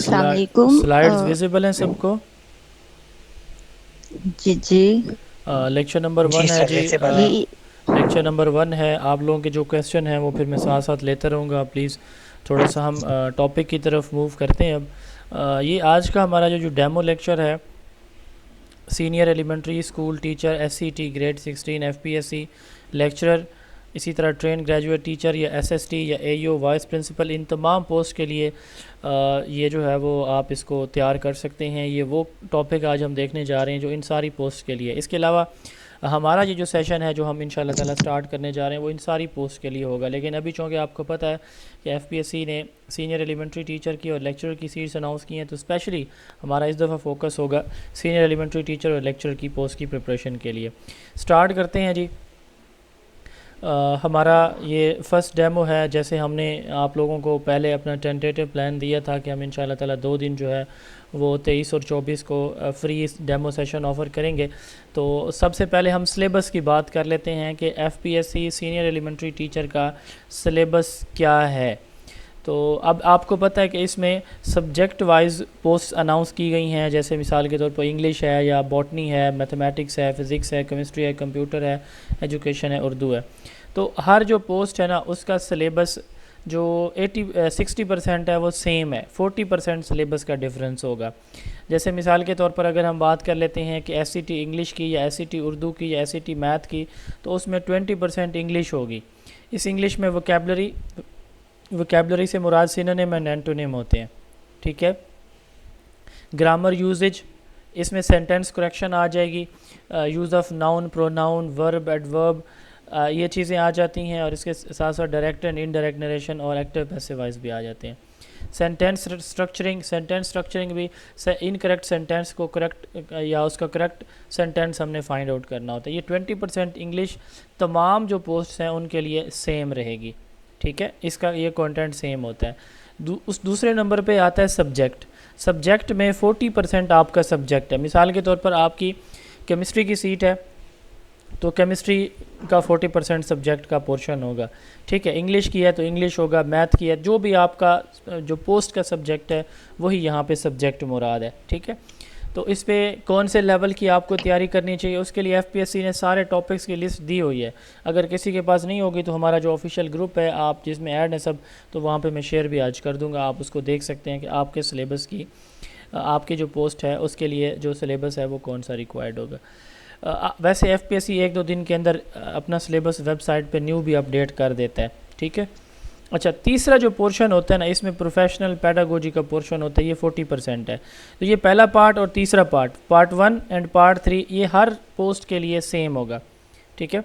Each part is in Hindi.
अस्सलाम वालेकुम। स्लाइड्स विजिबल हैं सबको। जी जी। लेक्चर नंबर जी वन है सर जी। विजिबल है। ये लेक्चर नंबर वन है। आप लोगों के जो क्वेश्चन हैं वो फिर मैं साथ साथ लेता रहूँगा। प्लीज़ थोड़ा सा हम टॉपिक की तरफ मूव करते हैं अब। ये आज का हमारा जो डेमो लेक्चर है, senior elementary school teacher SCT grade 16 FPSC lecturer, इसी तरह ट्रेन ग्रेजुएट टीचर या एसएसटी या एईओ वाइस प्रिंसिपल, इन तमाम पोस्ट के लिए ये जो है वो आप इसको तैयार कर सकते हैं। ये वो टॉपिक आज हम देखने जा रहे हैं जो इन सारी पोस्ट के लिए। इसके अलावा हमारा ये जो सेशन है जो हम इंशाल्लाह ताला स्टार्ट करने जा रहे हैं वो इन सारी पोस्ट के लिए होगा। लेकिन अभी चूँकि आपको पता है कि एफपीएससी ने सीनियर एलिमेंट्री टीचर की और लेक्चरर की सीट्स अनाउंस की हैं, तो स्पेशली हमारा इस दफ़ा फोकस होगा सीनियर एलिमेंट्री टीचर और लेक्चरर की पोस्ट की प्रिपरेशन के लिए। स्टार्ट करते हैं जी। हमारा ये फ़र्स्ट डेमो है। जैसे हमने आप लोगों को पहले अपना टेंटेटिव प्लान दिया था कि हम इंशाल्लाह ताला 2 दिन जो है वो 23 और 24 को फ्री डेमो सेशन ऑफ़र करेंगे। तो सबसे पहले हम सिलेबस की बात कर लेते हैं कि एफपीएससी सीनियर एलिमेंट्री टीचर का सिलेबस क्या है। तो अब आपको पता है कि इसमें सब्जेक्ट वाइज पोस्ट अनाउंस की गई हैं। जैसे मिसाल के तौर पर इंग्लिश है या बॉटनी है, मैथमेटिक्स है, फ़िज़िक्स है, केमिस्ट्री है, कंप्यूटर है, एजुकेशन है, उर्दू है। तो हर जो पोस्ट है ना उसका सिलेबस जो 60% है वो सेम है, 40% सिलेबस का डिफरेंस होगा। जैसे मिसाल के तौर पर अगर हम बात कर लेते हैं कि एससीटी इंग्लिश की या एससीटी उर्दू की या एससीटी मैथ की, तो उसमें 20% इंग्लिश होगी। इस इंग्लिश में वोकेबलरी से मुराद सिनोनिम एंड एंटोनिम होते हैं, ठीक है। ग्रामर यूजेज, इसमें सेंटेंस करेक्शन आ जाएगी, use of noun, pronoun, verb, adverb, ये चीज़ें आ जाती हैं। और इसके साथ साथ डायरेक्ट एंड इनडायरेक्ट नरेशन और एक्टिव पैसिव वॉइस भी आ जाते हैं। सेंटेंस स्ट्रक्चरिंग भी इनकरेक्ट सेंटेंस को करेक्ट या उसका करेक्ट सेंटेंस हमने फाइंड आउट करना होता है। ये 20% इंग्लिश तमाम जो पोस्ट हैं उनके लिए सेम रहेगी, ठीक है। इसका ये कंटेंट सेम होता है। उस दूसरे नंबर पे आता है सब्जेक्ट में 40% आपका सब्जेक्ट है। मिसाल के तौर पर आपकी केमिस्ट्री की सीट है तो केमिस्ट्री का 40% सब्जेक्ट का पोर्शन होगा, ठीक है। इंग्लिश की है तो इंग्लिश होगा, मैथ की है, जो भी आपका जो पोस्ट का सब्जेक्ट है वही यहाँ पे सब्जेक्ट मुराद है, ठीक है। तो इस पे कौन से लेवल की आपको तैयारी करनी चाहिए उसके लिए एफपीएससी ने सारे टॉपिक्स की लिस्ट दी हुई है। अगर किसी के पास नहीं होगी तो हमारा जो ऑफिशियल ग्रुप है आप जिसमें ऐड है सब, तो वहाँ पे मैं शेयर भी आज कर दूँगा। आप उसको देख सकते हैं कि आपके सिलेबस की आपकी जो पोस्ट है उसके लिए जो सिलेबस है वो कौन सा रिक्वायर्ड होगा। वैसे एफपीएससी 1-2 दिन के अंदर अपना सिलेबस वेबसाइट पे न्यू भी अपडेट कर देता है, ठीक है। अच्छा, तीसरा जो पोर्शन होता है ना इसमें प्रोफेशनल पैडागोजी का पोर्शन होता है, ये 40% है। तो ये पहला पार्ट और तीसरा पार्ट 1 एंड पार्ट 3 ये हर पोस्ट के लिए सेम होगा, ठीक है।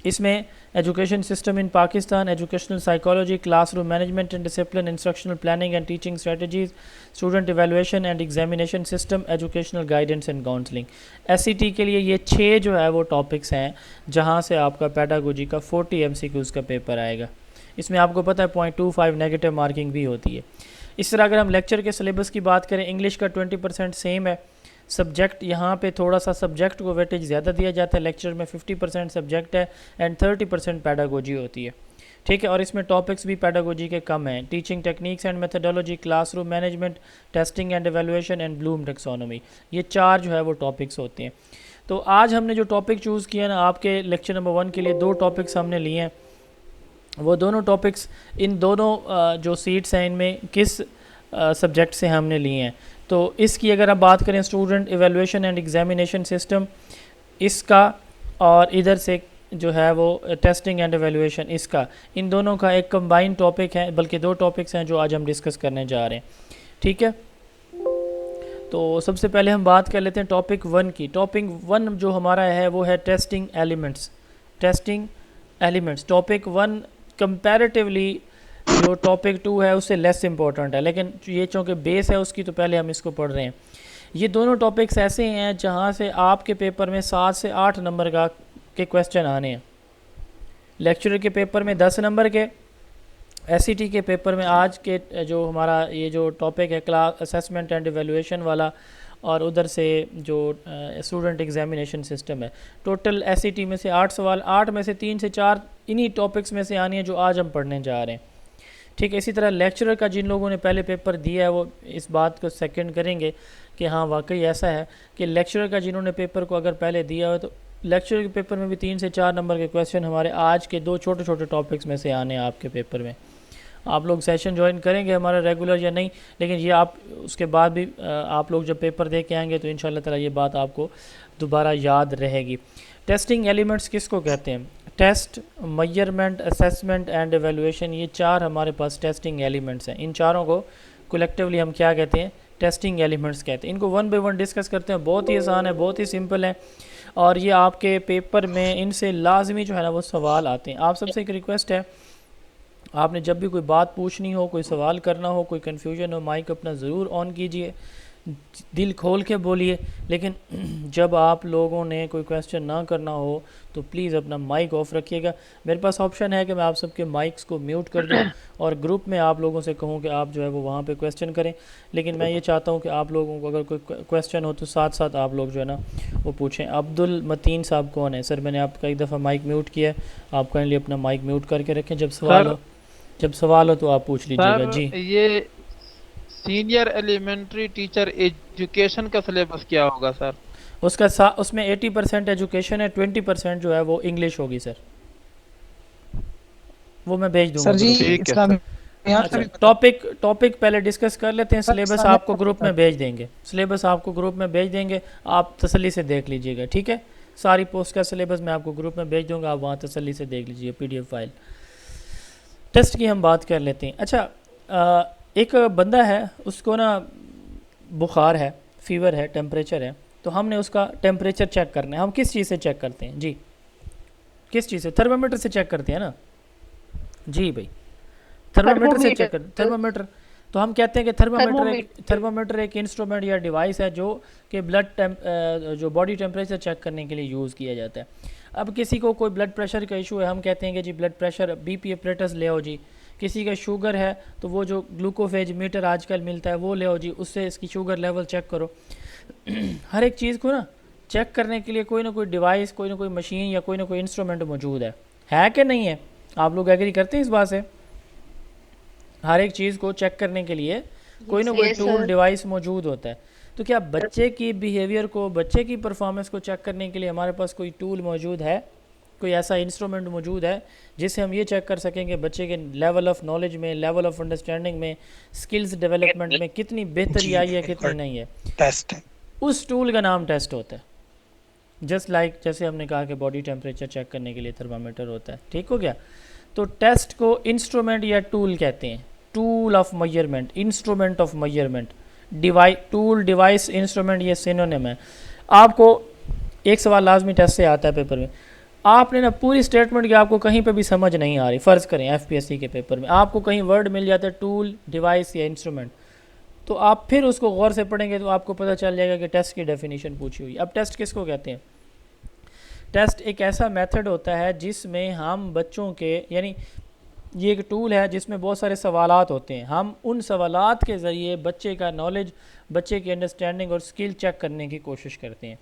इसमें education system in Pakistan, educational psychology, classroom management and discipline, instructional planning and teaching strategies, student evaluation and examination system, educational guidance and counselling, SCT के लिए ये 6 जो है वो टॉपिक्स हैं जहाँ से आपका पैडागोजी का 40 एमसीक्यूज़ का पेपर आएगा। इसमें आपको पता है 0.25 नेगेटिव मार्किंग भी होती है। इस तरह अगर हम लेक्चर के सिलेबस की बात करें, इंग्लिश का 20% सेम है। सब्जेक्ट यहाँ पे थोड़ा सा सब्जेक्ट को वेटेज ज़्यादा दिया जाता है, लेक्चर में 50% सब्जेक्ट है एंड 30% पैडागोजी होती है, ठीक है। और इसमें टॉपिक्स भी पैडागोजी के कम हैं, teaching techniques and methodology, classroom management, testing and evaluation and Bloom taxonomy, ये 4 जो है वो टॉपिक्स होते हैं। तो आज हमने जो टॉपिक चूज़ किया ना आपके लेक्चर नंबर 1 के लिए 2 टॉपिक्स हमने लिए हैं। वो दोनों टॉपिक्स इन दोनों जो सीट्स हैं इनमें किस सब्जेक्ट से हमने लिए हैं। तो इसकी अगर आप बात करें student evaluation and examination system इसका, और इधर से जो है वो टेस्टिंग एंड एवेलुएशन इसका, इन दोनों का एक कंबाइंड टॉपिक है, बल्कि 2 टॉपिक्स हैं जो आज हम डिस्कस करने जा रहे हैं, ठीक है। तो सबसे पहले हम बात कर लेते हैं टॉपिक 1 की। टॉपिक 1 जो हमारा है वो है टेस्टिंग एलिमेंट्स। टॉपिक 1 कंपैरेटिवली जो टॉपिक 2 है उससे लेस इंपॉर्टेंट है, लेकिन ये चूँकि बेस है उसकी तो पहले हम इसको पढ़ रहे हैं। ये दोनों टॉपिक्स ऐसे हैं जहाँ से आपके पेपर में 7 से 8 नंबर के क्वेश्चन आने हैं। लेक्चरर के पेपर में 10 नंबर के, एससीटी के पेपर में आज के जो हमारा ये जो टॉपिक है क्लास असेसमेंट एंड एवेलुएशन वाला, और उधर से जो स्टूडेंट एग्जामिनेशन सिस्टम है, टोटल एससीटी में से 8 सवाल, 8 में से 3 से 4 इन्हीं टॉपिक्स में से आनी है जो आज हम पढ़ने जा रहे हैं, ठीक है। इसी तरह लेक्चरर का जिन लोगों ने पहले पेपर दिया है वो इस बात को सेकंड करेंगे कि हाँ वाकई ऐसा है कि लेक्चरर का जिन्होंने पेपर को अगर पहले दिया हो तो लेक्चरर के पेपर में भी 3 से 4 नंबर के क्वेश्चन हमारे आज के 2 छोटे छोटे टॉपिक्स में से आने हैं आपके पेपर में। आप लोग सेशन ज्वाइन करेंगे हमारा रेगुलर या नहीं, लेकिन ये आप उसके बाद भी आप लोग जब पेपर दे के आएंगे तो इंशाल्लाह ताला ये बात आपको दोबारा याद रहेगी। टेस्टिंग एलिमेंट्स किसको कहते हैं? Test, measurement, assessment and evaluation, ये 4 हमारे पास टेस्टिंग एलिमेंट्स हैं। इन चारों को कलेक्टिवली हम क्या कहते हैं? टेस्टिंग एलिमेंट्स कहते हैं। इनको वन बाय वन डिस्कस करते हैं। बहुत ही आसान है, बहुत ही सिंपल है, और ये आपके पेपर में इनसे लाजमी जो है ना वो सवाल आते हैं। आप सबसे एक रिक्वेस्ट है, आपने जब भी कोई बात पूछनी हो, कोई सवाल करना हो, कोई कन्फ्यूजन हो, माइक अपना ज़रूर ऑन कीजिए, दिल खोल के बोलिए। लेकिन जब आप लोगों ने कोई क्वेश्चन ना करना हो तो प्लीज़ अपना माइक ऑफ रखिएगा। मेरे पास ऑप्शन है कि मैं आप सबके माइक्स को म्यूट कर दूं और ग्रुप में आप लोगों से कहूं कि आप जो है वो वहाँ पे क्वेश्चन करें। लेकिन मैं ये चाहता हूं कि आप लोगों को अगर कोई क्वेश्चन हो तो साथ साथ आप लोग जो है ना वो पूछें। अब्दुल मतीन साहब कौन है? सर मैंने आपका एक दफ़ा माइक म्यूट किया है, आप काइंडली अपना माइक म्यूट करके रखें। जब सवाल हो तो आप पूछ लीजिएगा। जी, ये सीनियर एलिमेंट्री टीचर एजुकेशन का सिलेबस क्या होगा सर? उसमें 80% एजुकेशन है, 20% जो है वो इंग्लिश होगी सर। वो मैं भेज दूंगा सर जी ग्रुप में। ठीक है सर। इस्लामियात का अच्छा, भी बता टॉपिक पहले डिस्कस कर लेते हैं। सर, सिलेबस इस्लामियात आपको का भी ग्रुप बता में भेज देंगे, सिलेबस आपको ग्रुप में भेज देंगे, आप तसल्ली से देख लीजिएगा। ठीक है, सारी पोस्ट का सिलेबस मैं आपको ग्रुप में भेज दूंगा, आप वहाँ तसल्ली से देख लीजिए PDF फाइल। टेस्ट की हम बात कर लेते हैं। अच्छा, एक बंदा है, उसको ना बुखार है, फीवर है, टेम्परेचर है, तो हमने उसका टेम्परेचर चेक करना है। हम किस चीज़ से चेक करते हैं जी? किस चीज़ से? थर्मामीटर से चेक करते हैं ना जी भाई, थर्मामीटर से चेक कर, थर्मामीटर। तो हम कहते हैं कि थर्मामीटर एक इंस्ट्रूमेंट या डिवाइस है जो कि जो बॉडी टेम्परेचर चेक करने के लिए यूज़ किया जाता है। अब किसी को कोई ब्लड प्रेशर का इशू है, हम कहते हैं कि जी ब्लड प्रेशर BP एपरेटस ले आओ जी। किसी का शुगर है तो वो जो ग्लूकोफेज मीटर आजकल मिलता है वो ले आओ जी, उससे इसकी शुगर लेवल चेक करो। हर एक चीज़ को ना चेक करने के लिए कोई ना कोई डिवाइस, कोई ना कोई मशीन या कोई ना कोई इंस्ट्रूमेंट मौजूद है कि नहीं है? आप लोग एग्री करते हैं इस बात से? हर एक चीज़ को चेक करने के लिए कोई ना कोई टूल डिवाइस मौजूद होता है। तो क्या बच्चे की बिहेवियर को, बच्चे की परफॉर्मेंस को चेक करने के लिए हमारे पास कोई टूल मौजूद है, कोई ऐसा इंस्ट्रूमेंट मौजूद है जिससे हम ये चेक कर सकें कि बच्चे के लेवल ऑफ नॉलेज में, लेवल ऑफ अंडरस्टैंडिंग में, स्किल्स डेवलपमेंट में कितनी बेहतरी आई है, कितनी नहीं है? टेस्ट है। उस टूल का नाम टेस्ट होता है। जस्ट लाइक जैसे हमने कहा कि बॉडी टेम्परेचर चेक करने के लिए थर्मामीटर होता है। ठीक हो गया? तो टेस्ट को इंस्ट्रूमेंट या टूल कहते हैं। Tool of measurement, instrument of measurement, tool, device, instrument, ये सिनोनिम है। आपको एक सवाल लाजमी टेस्ट से आता है पेपर में, आपने ना पूरी स्टेटमेंट की आपको कहीं पे भी समझ नहीं आ रही, फ़र्ज़ करें FPSC के पेपर में आपको कहीं वर्ड मिल जाता है टूल, डिवाइस या इंस्ट्रूमेंट, तो आप फिर उसको गौर से पढ़ेंगे तो आपको पता चल जाएगा कि टेस्ट की डेफिनेशन पूछी हुई। अब टेस्ट किसको कहते हैं? टेस्ट एक ऐसा मेथड होता है जिसमें हम बच्चों के, यानी ये एक टूल है जिसमें बहुत सारे सवालात होते हैं, हम उन सवालात के ज़रिए बच्चे का नॉलेज, बच्चे की अंडरस्टैंडिंग और स्किल चेक करने की कोशिश करते हैं।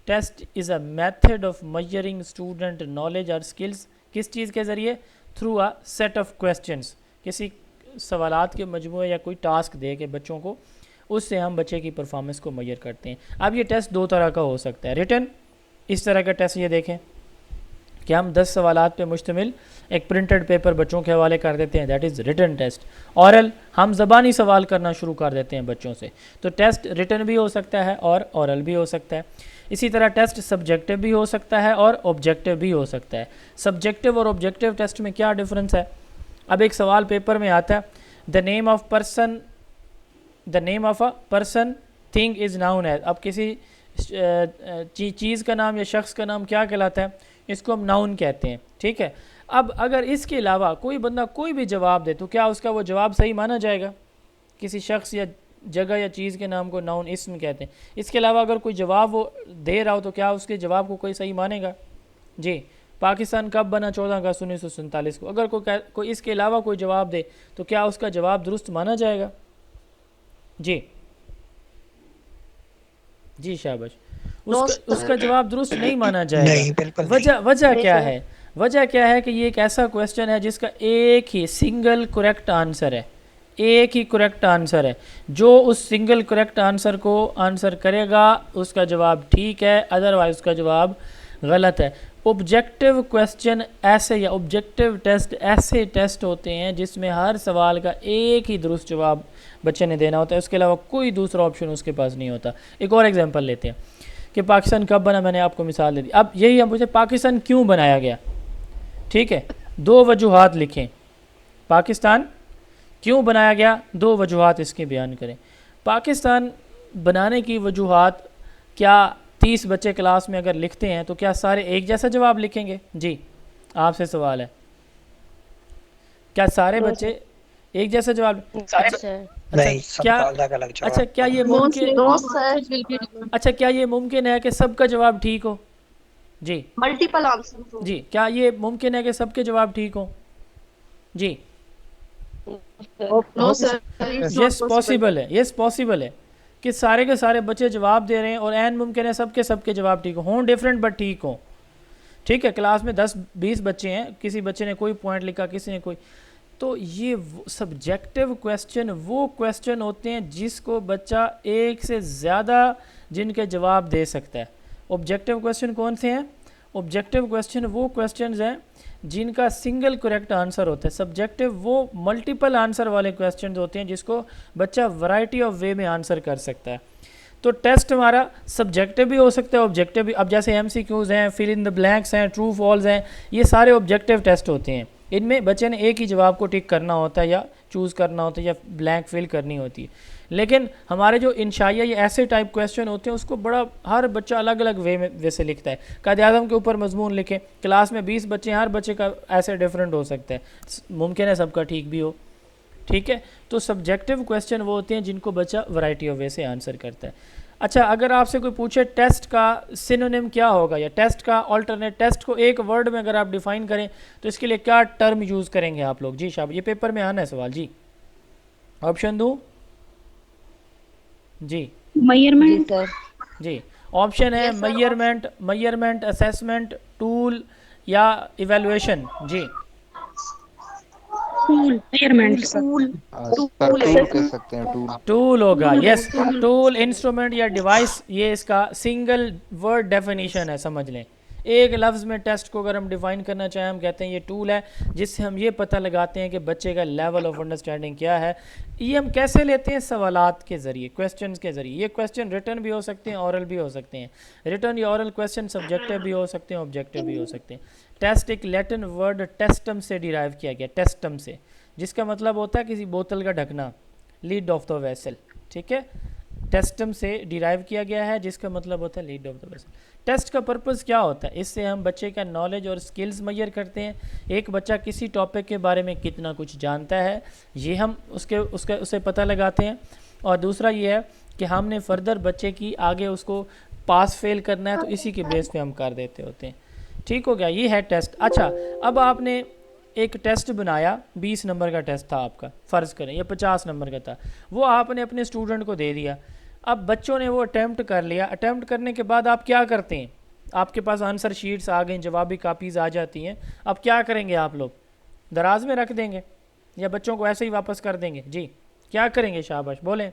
Test is a method of measuring student knowledge और स्किल्स। किस चीज़ के ज़रिए? Through a set of questions, किसी सवालात के मजमूए या कोई टास्क दे के बच्चों को, उससे हम बच्चे की परफॉर्मेंस को मेजर करते हैं। अब ये टेस्ट 2 तरह का हो सकता है। रिटन, इस तरह का टेस्ट ये देखें कि हम 10 सवालात पे मुश्तमिल एक प्रिंटेड पेपर बच्चों के हवाले कर देते हैं, that is written test. Oral, हम ज़बानी सवाल करना शुरू कर देते हैं बच्चों से। तो टेस्ट रिटन भी हो सकता है और ऑरल भी हो सकता है। इसी तरह टेस्ट सब्जेक्टिव भी हो सकता है और ऑब्जेक्टिव भी हो सकता है। सब्जेक्टिव और ऑब्जेक्टिव टेस्ट में क्या डिफरेंस है? अब एक सवाल पेपर में आता है, the name of a person thing is noun age. अब किसी चीज़ का नाम या शख्स का नाम क्या कहलाता है? इसको हम नाउन कहते हैं। ठीक है, अब अगर इसके अलावा कोई बंदा कोई भी जवाब दे तो क्या उसका वो जवाब सही माना जाएगा? किसी शख्स या जगह या चीज़ के नाम को नाउन इस्म कहते हैं। इसके अलावा अगर कोई जवाब वो दे रहा हो तो क्या उसके जवाब को कोई सही मानेगा? जी, पाकिस्तान कब बना? 14 अगस्त 1947 को। अगर कोई इसके अलावा कोई जवाब दे तो क्या उसका जवाब दुरुस्त माना जाएगा? जी जी, शाबाश। उसका जवाब दुरुस्त नहीं माना जाएगा। वजह क्या है? वजह क्या है कि ये एक ऐसा क्वेश्चन है जिसका एक ही सिंगल करेक्ट आंसर है, एक ही करेक्ट आंसर है। जो उस सिंगल करेक्ट आंसर को आंसर करेगा उसका जवाब ठीक है, अदरवाइज उसका जवाब गलत है। ऑब्जेक्टिव क्वेश्चन ऐसे या ऑब्जेक्टिव टेस्ट ऐसे टेस्ट होते हैं जिसमें हर सवाल का एक ही दुरुस्त जवाब बच्चे ने देना होता है, उसके अलावा कोई दूसरा ऑप्शन उसके पास नहीं होता। एक और एग्जांपल लेते हैं कि पाकिस्तान कब बना, मैंने आपको मिसाल दे दी। अब यही हम पूछे पाकिस्तान क्यों बनाया गया, ठीक है, दो वजूहात लिखें, पाकिस्तान क्यों बनाया गया, दो वजूहात इसके बयान करें। पाकिस्तान बनाने की वजूहात, क्या 30 बच्चे क्लास में अगर लिखते हैं तो क्या सारे एक जैसा जवाब लिखेंगे? जी आपसे सवाल है, क्या सारे बच्चे एक जैसा जवाब? अच्छा, नहीं, क्या सबका अलग अलग जवाब। अच्छा क्या ये मुमकिन, अच्छा क्या ये मुमकिन है कि सबका जवाब ठीक हो? जी मल्टीपल आंसर। जी, क्या ये मुमकिन है कि सबके जवाब ठीक हो? जी नो सर, यस पॉसिबल है, यस पॉसिबल है कि सारे के सारे बच्चे जवाब दे रहे हैं और एन मुमकिन है सबके सबके जवाब ठीक हों, डिफरेंट बट ठीक हों। ठीक है, क्लास में 10-20 बच्चे हैं, किसी बच्चे ने कोई पॉइंट लिखा, किसी ने कोई, तो ये सब्जेक्टिव क्वेश्चन वो क्वेश्चन होते हैं जिसको बच्चा एक से ज़्यादा जिनके जवाब दे सकता है। ऑब्जेक्टिव क्वेश्चन कौन से हैं? ऑब्जेक्टिव क्वेश्चन वो क्वेश्चंस हैं जिनका सिंगल करेक्ट आंसर होता है। सब्जेक्टिव वो मल्टीपल आंसर वाले क्वेश्चंस होते हैं जिसको बच्चा वैरायटी ऑफ वे में आंसर कर सकता है। तो टेस्ट हमारा सब्जेक्टिव भी हो सकता है, ऑब्जेक्टिव भी। अब जैसे MCQs हैं, फिल इन द ब्लैंक्स हैं, ट्रू फॉल्स हैं, ये सारे ऑब्जेक्टिव टेस्ट होते हैं। इनमें बच्चे ने एक ही जवाब को टिक करना होता है या चूज़ करना होता है या ब्लैंक फिल करनी होती है। लेकिन हमारे जो इंशाइया ये ऐसे टाइप क्वेश्चन होते हैं उसको बड़ा हर बच्चा अलग अलग वे से लिखता है। कायद-ए-आज़म के ऊपर मजमून लिखें, क्लास में 20 बच्चे हैं, हर बच्चे का ऐसे डिफरेंट हो सकता है, मुमकिन है सबका ठीक भी हो। ठीक है, तो सब्जेक्टिव क्वेश्चन वो होते हैं जिनको बच्चा वैरायटी ऑफ वे से आंसर करता है। अच्छा, अगर आपसे कोई पूछे टेस्ट का सिनोनिम क्या होगा या टेस्ट का ऑल्टरनेट, टेस्ट को एक वर्ड में अगर आप डिफाइन करें तो इसके लिए क्या टर्म यूज़ करेंगे आप लोग? जी शाबाश, ये पेपर में आना है सवाल। जी ऑप्शन दूँ? जी मेजरमेंट। जी, ऑप्शन है मेजरमेंट, मेजरमेंट, असेसमेंट, टूल या इवेलुएशन। जी टूल, मेजरमेंट, टूल, टूल कह सकते हैं, टूल। टूल होगा, यस। टूल, इंस्ट्रूमेंट या डिवाइस, ये इसका सिंगल वर्ड डेफिनेशन है, समझ लें। एक लफ्ज़ में टेस्ट को अगर हम डिफ़ाइन करना चाहें, हम कहते हैं ये टूल है जिससे हम ये पता लगाते हैं कि बच्चे का लेवल ऑफ अंडरस्टैंडिंग क्या है। ये हम कैसे लेते हैं? सवालात के ज़रिए, क्वेश्चंस के ज़रिए। ये क्वेश्चन रिटर्न भी हो सकते हैं, ऑरल भी हो सकते हैं। रिटर्न या ऑरल क्वेश्चन सब्जेक्टिव भी हो सकते हैं, ऑब्जेक्टिव भी हो सकते हैं। टेस्ट एक लैटिन वर्ड टेस्टम से डिराइव किया गया, टेस्टम से, जिसका मतलब होता है किसी बोतल का ढकना, लीड ऑफ द वेसल। ठीक है, टेस्टम से डिराइव किया गया है जिसका मतलब होता है lead of the vessel. Test का पर्पस क्या होता है? इससे हम बच्चे का नॉलेज और स्किल्स मेजर करते हैं। एक बच्चा किसी टॉपिक के बारे में कितना कुछ जानता है ये हम उसे पता लगाते हैं। और दूसरा ये है कि हमने फर्दर बच्चे की आगे उसको पास फेल करना है तो इसी के बेस पे हम कर देते होते हैं। ठीक हो गया, ये है टेस्ट। अच्छा, अब आपने एक टेस्ट बनाया, 20 नंबर का टेस्ट था आपका, फ़र्ज़ करें या 50 नंबर का था, वो आपने अपने स्टूडेंट को दे दिया। अब बच्चों ने वो अटैम्प्ट कर लिया, अटैम्प्ट करने के बाद आप क्या करते हैं? आपके पास आंसर शीट्स आ गई, जवाबी कापीज़ आ जाती हैं, अब क्या करेंगे आप लोग? दराज में रख देंगे या बच्चों को ऐसे ही वापस कर देंगे? जी क्या करेंगे? शाबाश बोलें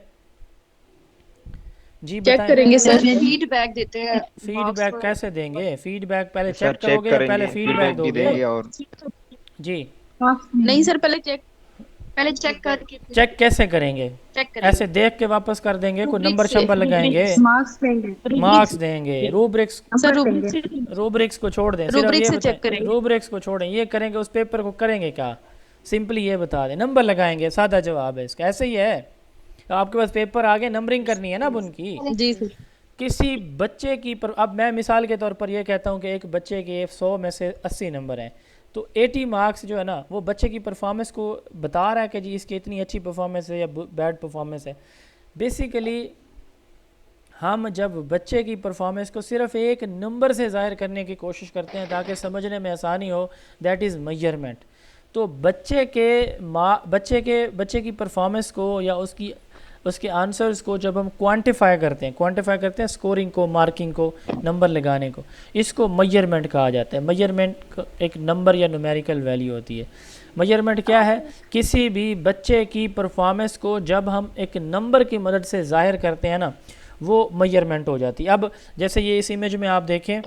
जी, चेक बताएं। करेंगे सर, फीडबैक देते हैं। फीडबैक कैसे देंगे? फीडबैक पहले सर चेक करोगे या पहले फीडबैक भी दोगे? देंगे और जी नहीं सर, पहले चेक करके चेक कैसे करेंगे? चेक करेंगे। ऐसे देख के वापस कर देंगे? कोई नंबर से, शंबर लगाएंगे? मार्क्स देंगे, रूब्रिक्स, सर रूब्रिक्स को छोड़ दें, सिर्फ रूब्रिक ये से बताएं, चेक करेंगे। रूब्रिक्स को छोड़ें, ये करेंगे, उस पेपर को करेंगे क्या? सिंपली ये बता दें, नंबर लगाएंगे, सादा जवाब है इसका। ऐसे ही है, आपके पास पेपर आ गए, नंबरिंग करनी है ना अब उनकी। जी सर। किसी बच्चे की अब मैं मिसाल के तौर पर ये कहता हूँ कि एक बच्चे के 100 में से 80 नंबर हैं, तो 80 मार्क्स जो है ना वो बच्चे की परफॉर्मेंस को बता रहा है कि जी इसकी इतनी अच्छी परफॉर्मेंस है या बैड परफॉर्मेंस है। बेसिकली हम जब बच्चे की परफॉर्मेंस को सिर्फ एक नंबर से ज़ाहिर करने की कोशिश करते हैं ताकि समझने में आसानी हो, दैट इज़ मेजरमेंट। तो बच्चे की परफॉर्मेंस को या उसके आंसर्स को जब हम क्वांटिफाई करते हैं स्कोरिंग को, मार्किंग को, नंबर लगाने को, इसको मेजरमेंट कहा जाता है। मेजरमेंट एक नंबर या न्यूमेरिकल वैल्यू होती है। मेजरमेंट क्या है? किसी भी बच्चे की परफॉर्मेंस को जब हम एक नंबर की मदद से ज़ाहिर करते हैं ना, वो मेजरमेंट हो जाती है। अब जैसे ये इस इमेज में आप देखें,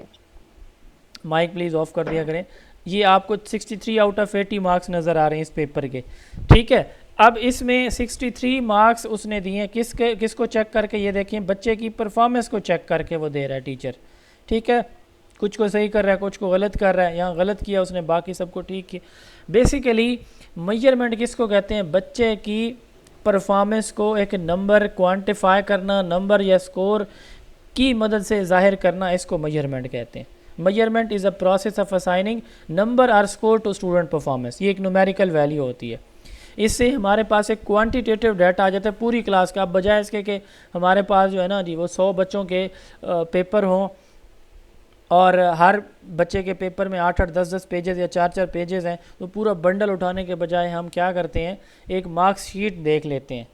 माइक प्लीज़ ऑफ कर दिया करें, ये आपको 63 आउट ऑफ 80 मार्क्स नज़र आ रहे हैं इस पेपर के, ठीक है। अब इसमें 63 मार्क्स उसने दिए हैं किसको चेक करके? ये देखिए, बच्चे की परफॉर्मेंस को चेक करके वो दे रहा है टीचर, ठीक है। कुछ को सही कर रहा है, कुछ को गलत कर रहा है, यहाँ गलत किया उसने, बाकी सबको ठीक किया। बेसिकली मेजरमेंट किसको कहते हैं? बच्चे की परफॉर्मेंस को एक नंबर क्वांटिफाई करना, नंबर या स्कोर की मदद से जाहिर करना, इसको मेजरमेंट कहते हैं। Measurement is a process of assigning number और स्कोर टू स्टूडेंट परफॉर्मेंस। ये एक न्यूमेरिकल वैल्यू होती है। इससे हमारे पास एक क्वांटिटेटिव डाटा आ जाता है पूरी क्लास का। अब बजाय इसके कि हमारे पास जो है ना जी वो 100 बच्चों के पेपर हों और हर बच्चे के पेपर में 8-8, 10-10 पेजेस या 4-4 पेजेस हैं, तो पूरा बंडल उठाने के बजाय हम क्या करते हैं, एक मार्क्स शीट देख लेते हैं,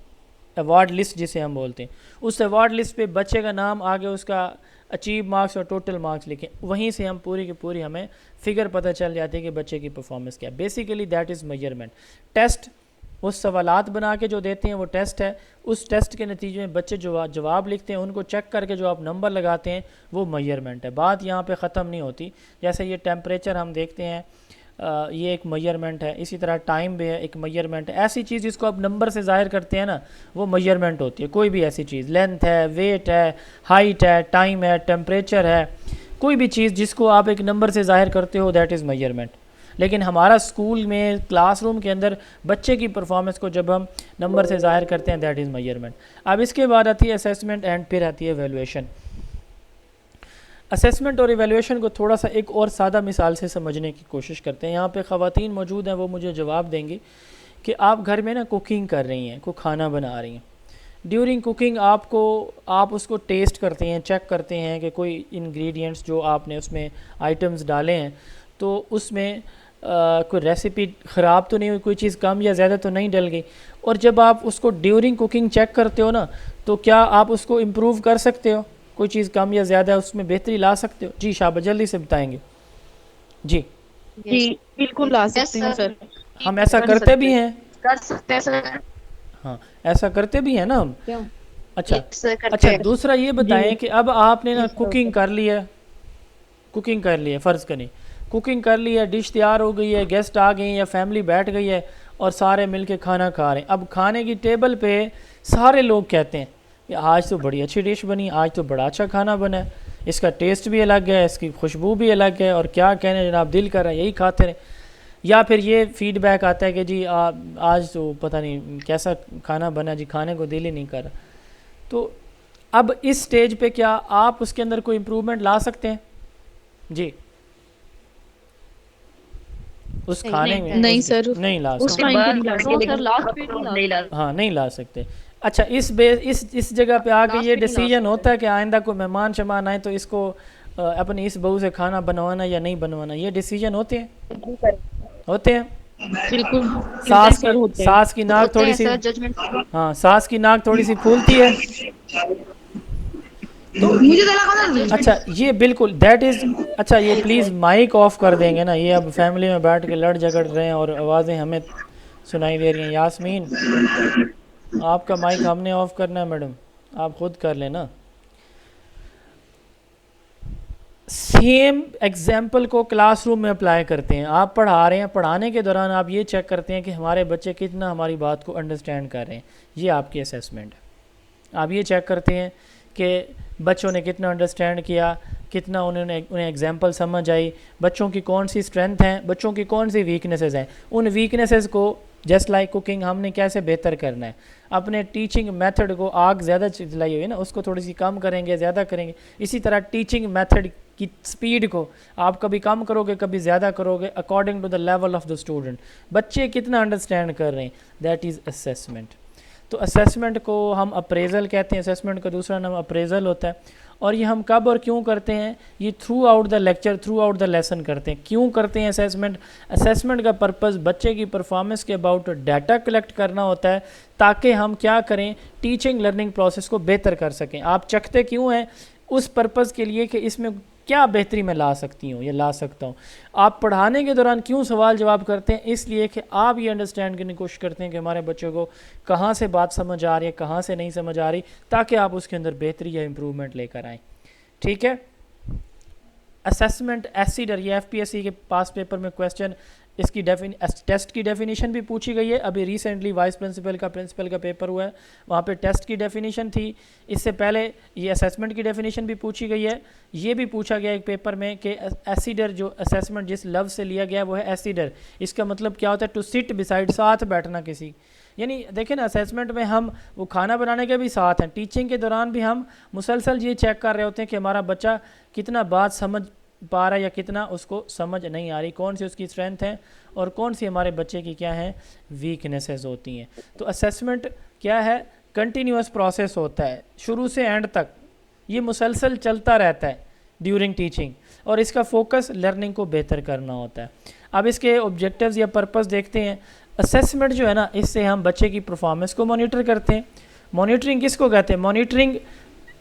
अवार्ड लिस्ट जिसे हम बोलते हैं। उस अवार्ड लिस्ट पे बच्चे का नाम, आगे उसका अचीव मार्क्स और टोटल मार्क्स लिखें, वहीं से हम पूरी की पूरी हमें फिगर पता चल जाती है कि बच्चे की परफॉर्मेंस क्या है। Basically that is measurement. Test उस सवालात बना के जो देते हैं वो टेस्ट है। उस टेस्ट के नतीजे में बच्चे जो जवाब लिखते हैं उनको चेक करके जो आप नंबर लगाते हैं वो मेजरमेंट है। बात यहाँ पे ख़त्म नहीं होती। जैसे ये टेम्परेचर हम देखते हैं, ये एक मेजरमेंट है। इसी तरह टाइम भी है, एक मेजरमेंट है। ऐसी चीज़ जिसको आप नंबर से ज़ाहिर करते हैं ना, वो मेजरमेंट होती है। कोई भी ऐसी चीज़, लेंथ है, वेट है, हाइट है, टाइम है, टेम्परेचर है, कोई भी चीज़ जिसको आप एक नंबर से ज़ाहिर करते हो, दैट इज़ मेजरमेंट। लेकिन हमारा स्कूल में क्लासरूम के अंदर बच्चे की परफॉर्मेंस को जब हम नंबर से ज़ाहिर करते हैं, दैट इज़ मेजरमेंट। अब इसके बाद आती है असेसमेंट एंड फिर आती है एवेल्यूएशन। असेसमेंट और एवेल्यूएशन को थोड़ा सा एक और सादा मिसाल से समझने की कोशिश करते हैं। यहाँ पे ख़वातीन मौजूद हैं, वो मुझे जवाब देंगी कि आप घर में ना कुकिंग कर रही हैं, कोई खाना बना रही हैं। ड्यूरिंग कुकिंग आप उसको टेस्ट करते हैं, चेक करते हैं कि कोई इंग्रेडिएंट्स जो आपने उसमें आइटम्स डाले हैं तो उसमें कोई रेसिपी ख़राब तो नहीं हुई, कोई चीज़ कम या ज़्यादा तो नहीं डल गई। और जब आप उसको ड्यूरिंग कुकिंग चेक करते हो ना, तो क्या आप उसको इम्प्रूव कर सकते हो? कोई चीज़ कम या ज़्यादा उसमें बेहतरी ला सकते हो? जी शाबाश, जल्दी से बताएंगे। जी जी बिल्कुल ला सकते हैं सर। हम ऐसा करते भी हैं। कर सकते हैं सर। हाँ, ऐसा करते भी हैं ना हम। अच्छा Yes, sir, करते अच्छा, हैं। दूसरा ये बताएं कि अब आपने ना कुकिंग कर ली है, फ़र्ज़ करें कुकिंग कर ली है, डिश तैयार हो गई है, गेस्ट आ गए हैं या फैमिली बैठ गई है और सारे मिलके खाना खा रहे हैं। अब खाने की टेबल पे सारे लोग कहते हैं कि आज तो बड़ी अच्छी डिश बनी, आज तो बड़ा अच्छा खाना बना है, इसका टेस्ट भी अलग है, इसकी खुशबू भी अलग है, और क्या कहने जनाब, दिल कर रहा है यही खाते रहे। या फिर ये फीडबैक आता है कि जी आज तो पता नहीं कैसा खाना बना जी, खाने को दिल ही नहीं कर रहा। तो अब इस स्टेज पे क्या आप उसके अंदर कोई इम्प्रूवमेंट ला सकते हैं? जी उस खाने में नहीं सर, नहीं ला उस सकते। टाइम पे नहीं ला सकते। सर लास्ट पे नहीं ला हाँ नहीं ला सकते। अच्छा, इस जगह पे आके ये डिसीजन होता है कि आइंदा कोई मेहमान शमान आए तो इसको अपनी इस बहू से खाना बनवाना या नहीं बनवाना, ये डिसीजन होते हैं। बिल्कुल सास की नाक थोड़ी सी, जजमेंट। हाँ सास की नाक थोड़ी सी फूलती है। मुझे तो लगा था अच्छा ये बिल्कुल दैट इज़, अच्छा ये प्लीज़ माइक ऑफ कर देंगे ना, ये अब फैमिली में बैठ के लड़ झगड़ रहे हैं और आवाज़ें हमें सुनाई दे रही हैं। यास्मीन, आपका माइक हमने ऑफ करना है मैडम, आप खुद कर लेना। सेम एग्जाम्पल को क्लासरूम में अप्लाई करते हैं। आप पढ़ा रहे हैं, पढ़ाने के दौरान आप ये चेक करते हैं कि हमारे बच्चे कितना हमारी बात को अंडरस्टैंड कर रहे हैं। ये आपकी असेसमेंट है। आप ये चेक करते हैं कि बच्चों ने कितना अंडरस्टैंड किया, कितना उन्हें एग्जाम्पल समझ आई, बच्चों की कौन सी स्ट्रेंथ हैं, बच्चों की कौन सी वीकनेसेस हैं। उन वीकनेसेस को जस्ट लाइक कुकिंग हमने कैसे बेहतर करना है। अपने टीचिंग मेथड को, आग ज़्यादा जलाई हुई है ना, उसको थोड़ी सी कम करेंगे, ज़्यादा करेंगे। इसी तरह टीचिंग मेथड की स्पीड को आप कभी कम करोगे, कभी ज़्यादा करोगे, according to the level of the student. बच्चे कितना अंडरस्टैंड कर रहे हैं, दैट इज़ असेसमेंट। तो असेसमेंट को हम अप्रेज़ल कहते हैं, असेसमेंट का दूसरा नाम अप्रेज़ल होता है। और ये हम कब और क्यों करते हैं, ये through out the lecture, through out the lesson करते हैं। क्यों करते हैं असेसमेंट? असेसमेंट का पर्पज़ बच्चे की परफॉर्मेंस के अबाउट डाटा कलेक्ट करना होता है, ताकि हम क्या करें, टीचिंग लर्निंग प्रोसेस को बेहतर कर सकें। आप चखते क्यों हैं? उस पर्पज़ के लिए कि इसमें क्या बेहतरी मैं ला सकती हूँ या ला सकता हूँ। आप पढ़ाने के दौरान क्यों सवाल जवाब करते हैं? इसलिए कि आप ये अंडरस्टैंड करने की कोशिश करते हैं कि हमारे बच्चों को कहाँ से बात समझ आ रही है, कहाँ से नहीं समझ आ रही, ताकि आप उसके अंदर बेहतरी या इम्प्रूवमेंट लेकर आएँ। ठीक है। असेसमेंट एसिडर, ये एफपीएससी के पास पेपर में क्वेश्चन, इसकी टेस्ट की डेफिनेशन भी पूछी गई है। अभी रिसेंटली वाइस प्रिंसिपल का पेपर हुआ है, वहाँ पे टेस्ट की डेफिनेशन थी। इससे पहले ये असेसमेंट की डेफिनेशन भी पूछी गई है। ये भी पूछा गया एक पेपर में कि एसिडर, जो असेसमेंट जिस लफ्ज़ से लिया गया है वो है एसिडर, इसका मतलब क्या होता है? टू सिट बिसाइड, साथ बैठना किसी। यानी देखें ना, असेसमेंट में हम वो खाना बनाने के भी साथ हैं, टीचिंग के दौरान भी हम मुसलसल ये चेक कर रहे होते हैं कि हमारा बच्चा कितना बात समझ पा रहा है या कितना उसको समझ नहीं आ रही, कौन सी उसकी स्ट्रेंथ है और कौन सी हमारे बच्चे की क्या है वीकनेसेस होती हैं। तो असेसमेंट क्या है? कंटिन्यूअस प्रोसेस होता है, शुरू से एंड तक ये मुसलसल चलता रहता है ड्यूरिंग टीचिंग, और इसका फोकस लर्निंग को बेहतर करना होता है। अब इसके ऑब्जेक्टिव्स या पर्पस देखते हैं। असेसमेंट जो है ना, इससे हम बच्चे की परफॉर्मेंस को मॉनिटर करते हैं। मॉनिटरिंग किसको कहते हैं? मॉनिटरिंग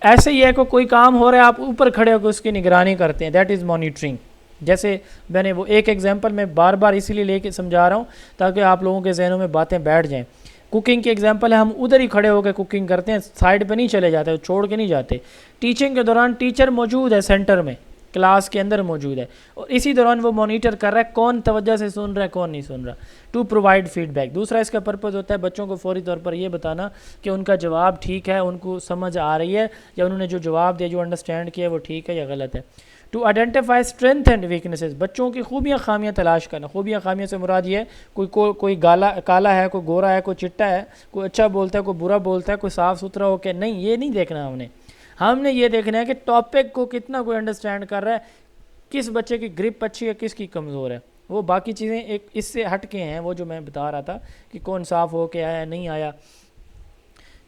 ऐसे ही है कि कोई काम हो रहा है, आप ऊपर खड़े होकर उसकी निगरानी करते हैं, दैट इज़ मॉनिटरिंग। जैसे मैंने वो एक एग्जांपल में बार बार इसीलिए लेके समझा रहा हूँ ताकि आप लोगों के जहनों में बातें बैठ जाएं। कुकिंग की एग्जांपल है, हम उधर ही खड़े होकर कुकिंग करते हैं, साइड पे नहीं चले जाते, छोड़ के नहीं जाते। टीचिंग के दौरान टीचर मौजूद है सेंटर में, क्लास के अंदर मौजूद है, और इसी दौरान वो मॉनिटर कर रहा है कौन तवज्जो से सुन रहा है, कौन नहीं सुन रहा, टू प्रोवाइड फीडबैक। दूसरा इसका पर्पज़ होता है बच्चों को फौरी तौर पर ये बताना कि उनका जवाब ठीक है, उनको समझ आ रही है, या उन्होंने जो जवाब दिया, जो अंडरस्टैंड किया, वो ठीक है या गलत है। To identify strength and weaknesses, बच्चों की खूबियाँ खामियाँ तलाश करना। खूबियाँ खामियाँ से मुराद ये है कोई काला है, कोई गोरा है, कोई चिट्टा है, कोई अच्छा बोलता है, कोई बुरा बोलता है, कोई साफ़ सुथरा हो के नहीं, ये नहीं देखना हमने ये देखना है कि टॉपिक को कितना कोई अंडरस्टैंड कर रहा है, किस बच्चे की ग्रिप अच्छी है, किसकी कमज़ोर है। वो बाकी चीज़ें एक इससे हट के हैं, वो जो मैं बता रहा था कि कौन साफ़ हो के आया नहीं आया।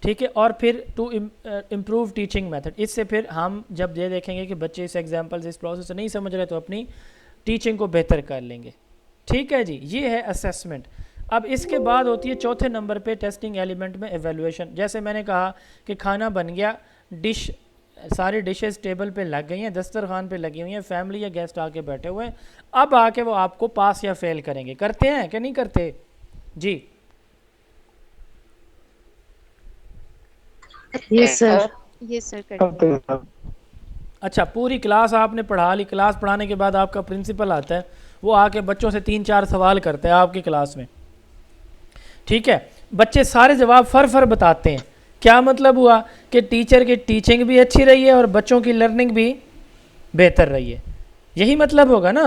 ठीक है। और फिर टू इम्प्रूव टीचिंग मेथड, इससे फिर हम जब ये देखेंगे कि बच्चे इस एग्जाम्पल से, इस प्रोसेस से नहीं समझ रहे, तो अपनी टीचिंग को बेहतर कर लेंगे। ठीक है जी, ये है असेसमेंट। अब इसके बाद होती है चौथे नंबर पे टेस्टिंग एलिमेंट में एवेलुएशन। जैसे मैंने कहा कि खाना बन गया, डिश, सारी डिशेस टेबल पे लग गई हैं, दस्तरखान पे लगी हुई हैं, फैमिली या गेस्ट आके बैठे हुए हैं, अब आके वो आपको पास या फेल करेंगे। करते हैं कि नहीं करते जी? यस सर करते हैं। अच्छा, पूरी क्लास आपने पढ़ा ली, क्लास पढ़ाने के बाद आपका प्रिंसिपल आता है, वो आके बच्चों से 3-4 सवाल करते हैं आपकी क्लास में। ठीक है, बच्चे सारे जवाब फर बताते हैं। क्या मतलब हुआ कि टीचर की टीचिंग भी अच्छी रही है और बच्चों की लर्निंग भी बेहतर रही है, यही मतलब होगा ना।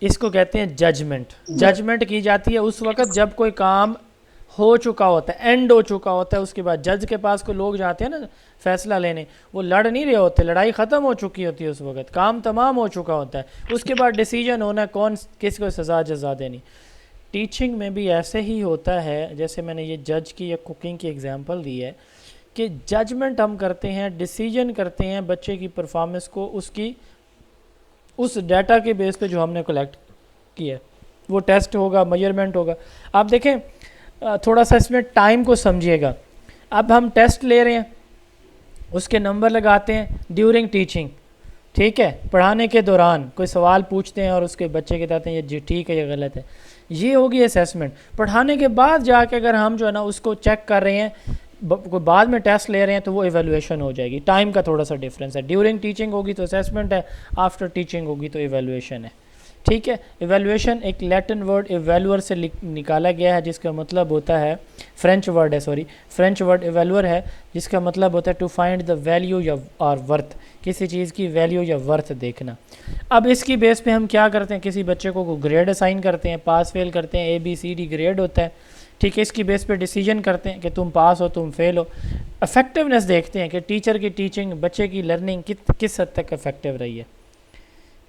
इसको कहते हैं जजमेंट। जजमेंट की जाती है उस वक्त जब कोई काम हो चुका होता है, एंड हो चुका होता है, उसके बाद जज के पास को लोग जाते हैं ना फैसला लेने, वो लड़ नहीं रहे होते, लड़ाई ख़त्म हो चुकी होती है, उस वक्त काम तमाम हो चुका होता है, उसके बाद डिसीजन होना है कौन किसको सज़ा जजा देनी। टीचिंग में भी ऐसे ही होता है, जैसे मैंने ये जज की या कुकिंग की एग्जांपल दी है कि जजमेंट हम करते हैं, डिसीजन करते हैं बच्चे की परफॉर्मेंस को उसकी उस डाटा के बेस पे जो हमने कलेक्ट किया, वो टेस्ट होगा, मेजरमेंट होगा। आप देखें थोड़ा सा इसमें टाइम को समझिएगा। अब हम टेस्ट ले रहे हैं, उसके नंबर लगाते हैं ड्यूरिंग टीचिंग, ठीक है, पढ़ाने के दौरान कोई सवाल पूछते हैं और उसके बच्चे के कहते हैं ये जी ठीक है, ये गलत है, ये होगी असेसमेंट। पढ़ाने के बाद जाके अगर हम जो है ना उसको चेक कर रहे हैं, कोई बाद में टेस्ट ले रहे हैं, तो वो एवेलुएशन हो जाएगी। टाइम का थोड़ा सा डिफरेंस है, ड्यूरिंग टीचिंग होगी तो असेसमेंट है, आफ्टर टीचिंग होगी तो एवेलुएशन है। ठीक है, एवेलुएशन एक लैटिन वर्ड एवेलुअर से निकाला गया है, जिसका मतलब होता है, फ्रेंच वर्ड एवेलुअर है, जिसका मतलब होता है टू फाइंड द वैल्यू या और वर्थ, किसी चीज़ की वैल्यू या वर्थ देखना। अब इसकी बेस पे हम क्या करते हैं, किसी बच्चे को ग्रेड असाइन करते हैं, पास फेल करते हैं, ABCD ग्रेड होता है। ठीक है, इसकी बेस पे डिसीजन करते हैं कि तुम पास हो, तुम फेल हो। इफेक्टिवनेस देखते हैं कि टीचर की टीचिंग, बच्चे की लर्निंग किस हद तक इफेक्टिव रही है।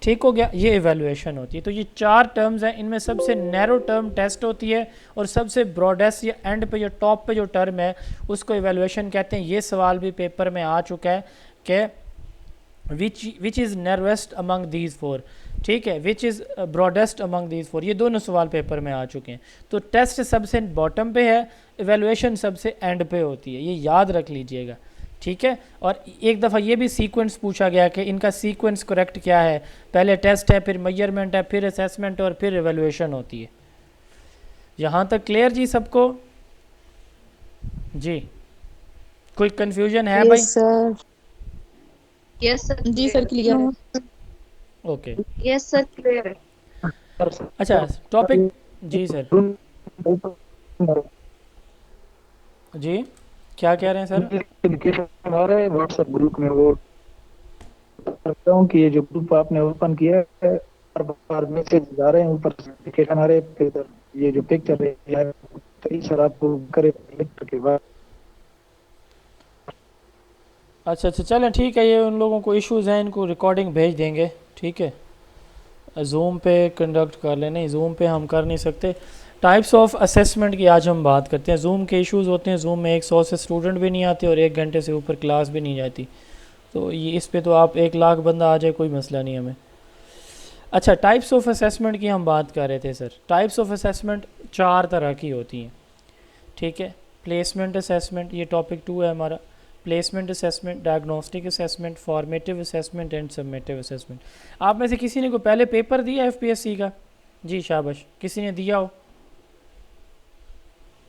ठीक हो गया, ये इवेलुएशन होती है। तो ये 4 टर्म्स हैं, इनमें सबसे नैरो टर्म टेस्ट होती है और सबसे ब्रॉडेस्ट या एंड पे जो टॉप पे जो टर्म है उसको इवेलुएशन कहते हैं। ये सवाल भी पेपर में आ चुका है कि which is narrowest among these 4, ठीक है, which is broadest among these 4, ये दोनों सवाल पेपर में आ चुके हैं। तो टेस्ट सबसे बॉटम पे है, इवेलुएशन सबसे एंड पे होती है, ये याद रख लीजिएगा, ठीक है। और एक दफ़ा ये भी सीक्वेंस पूछा गया कि इनका सीक्वेंस करेक्ट क्या है, पहले टेस्ट है, फिर मेजरमेंट है, फिर असेसमेंट और फिर इवेलुएशन होती है। यहाँ तक क्लियर जी सबको? जी, कोई कंफ्यूजन है भाई? सर। Yes sir. जी sir clear. Okay, yes sir clear है। अच्छा टॉपिक, जी सर, जी क्या कह रहे हैं सर? नोटिफिकेशन आ रहा है व्हाट्सएप ग्रुप में, वो करता हूँ कि ये जो ग्रुप आपने ओपन किया है बार बार मैसेज आ रहे हैं, ऊपर नोटिफिकेशन आ रहे हैं, फिर ये जो पिक्चर है तो सर आपको करे लेक्चर के बाद। अच्छा अच्छा, चलें ठीक है, ये उन लोगों को इश्यूज़ हैं, इनको रिकॉर्डिंग भेज देंगे, ठीक है। जूम पे कंडक्ट कर लें, नहीं जूम पे हम कर नहीं सकते। टाइप्स ऑफ असेसमेंट की आज हम बात करते हैं। जूम के इश्यूज़ होते हैं, जूम में 100 से स्टूडेंट भी नहीं आते और 1 घंटे से ऊपर क्लास भी नहीं जाती, तो ये इस पे तो आप 1 लाख बंदा आ जाए कोई मसला नहीं हमें। अच्छा, टाइप्स ऑफ असेसमेंट की हम बात कर रहे थे सर। टाइप्स ऑफ असेसमेंट 4 तरह की होती हैं, ठीक है। प्लेसमेंट असेसमेंट, ये टॉपिक 2 है हमारा। Placement assessment, diagnostic assessment, formative assessment and summative assessment. आप में से किसी ने को पहले पेपर दिया एफपीएससी का? जी शाबाश, किसी ने दिया हो?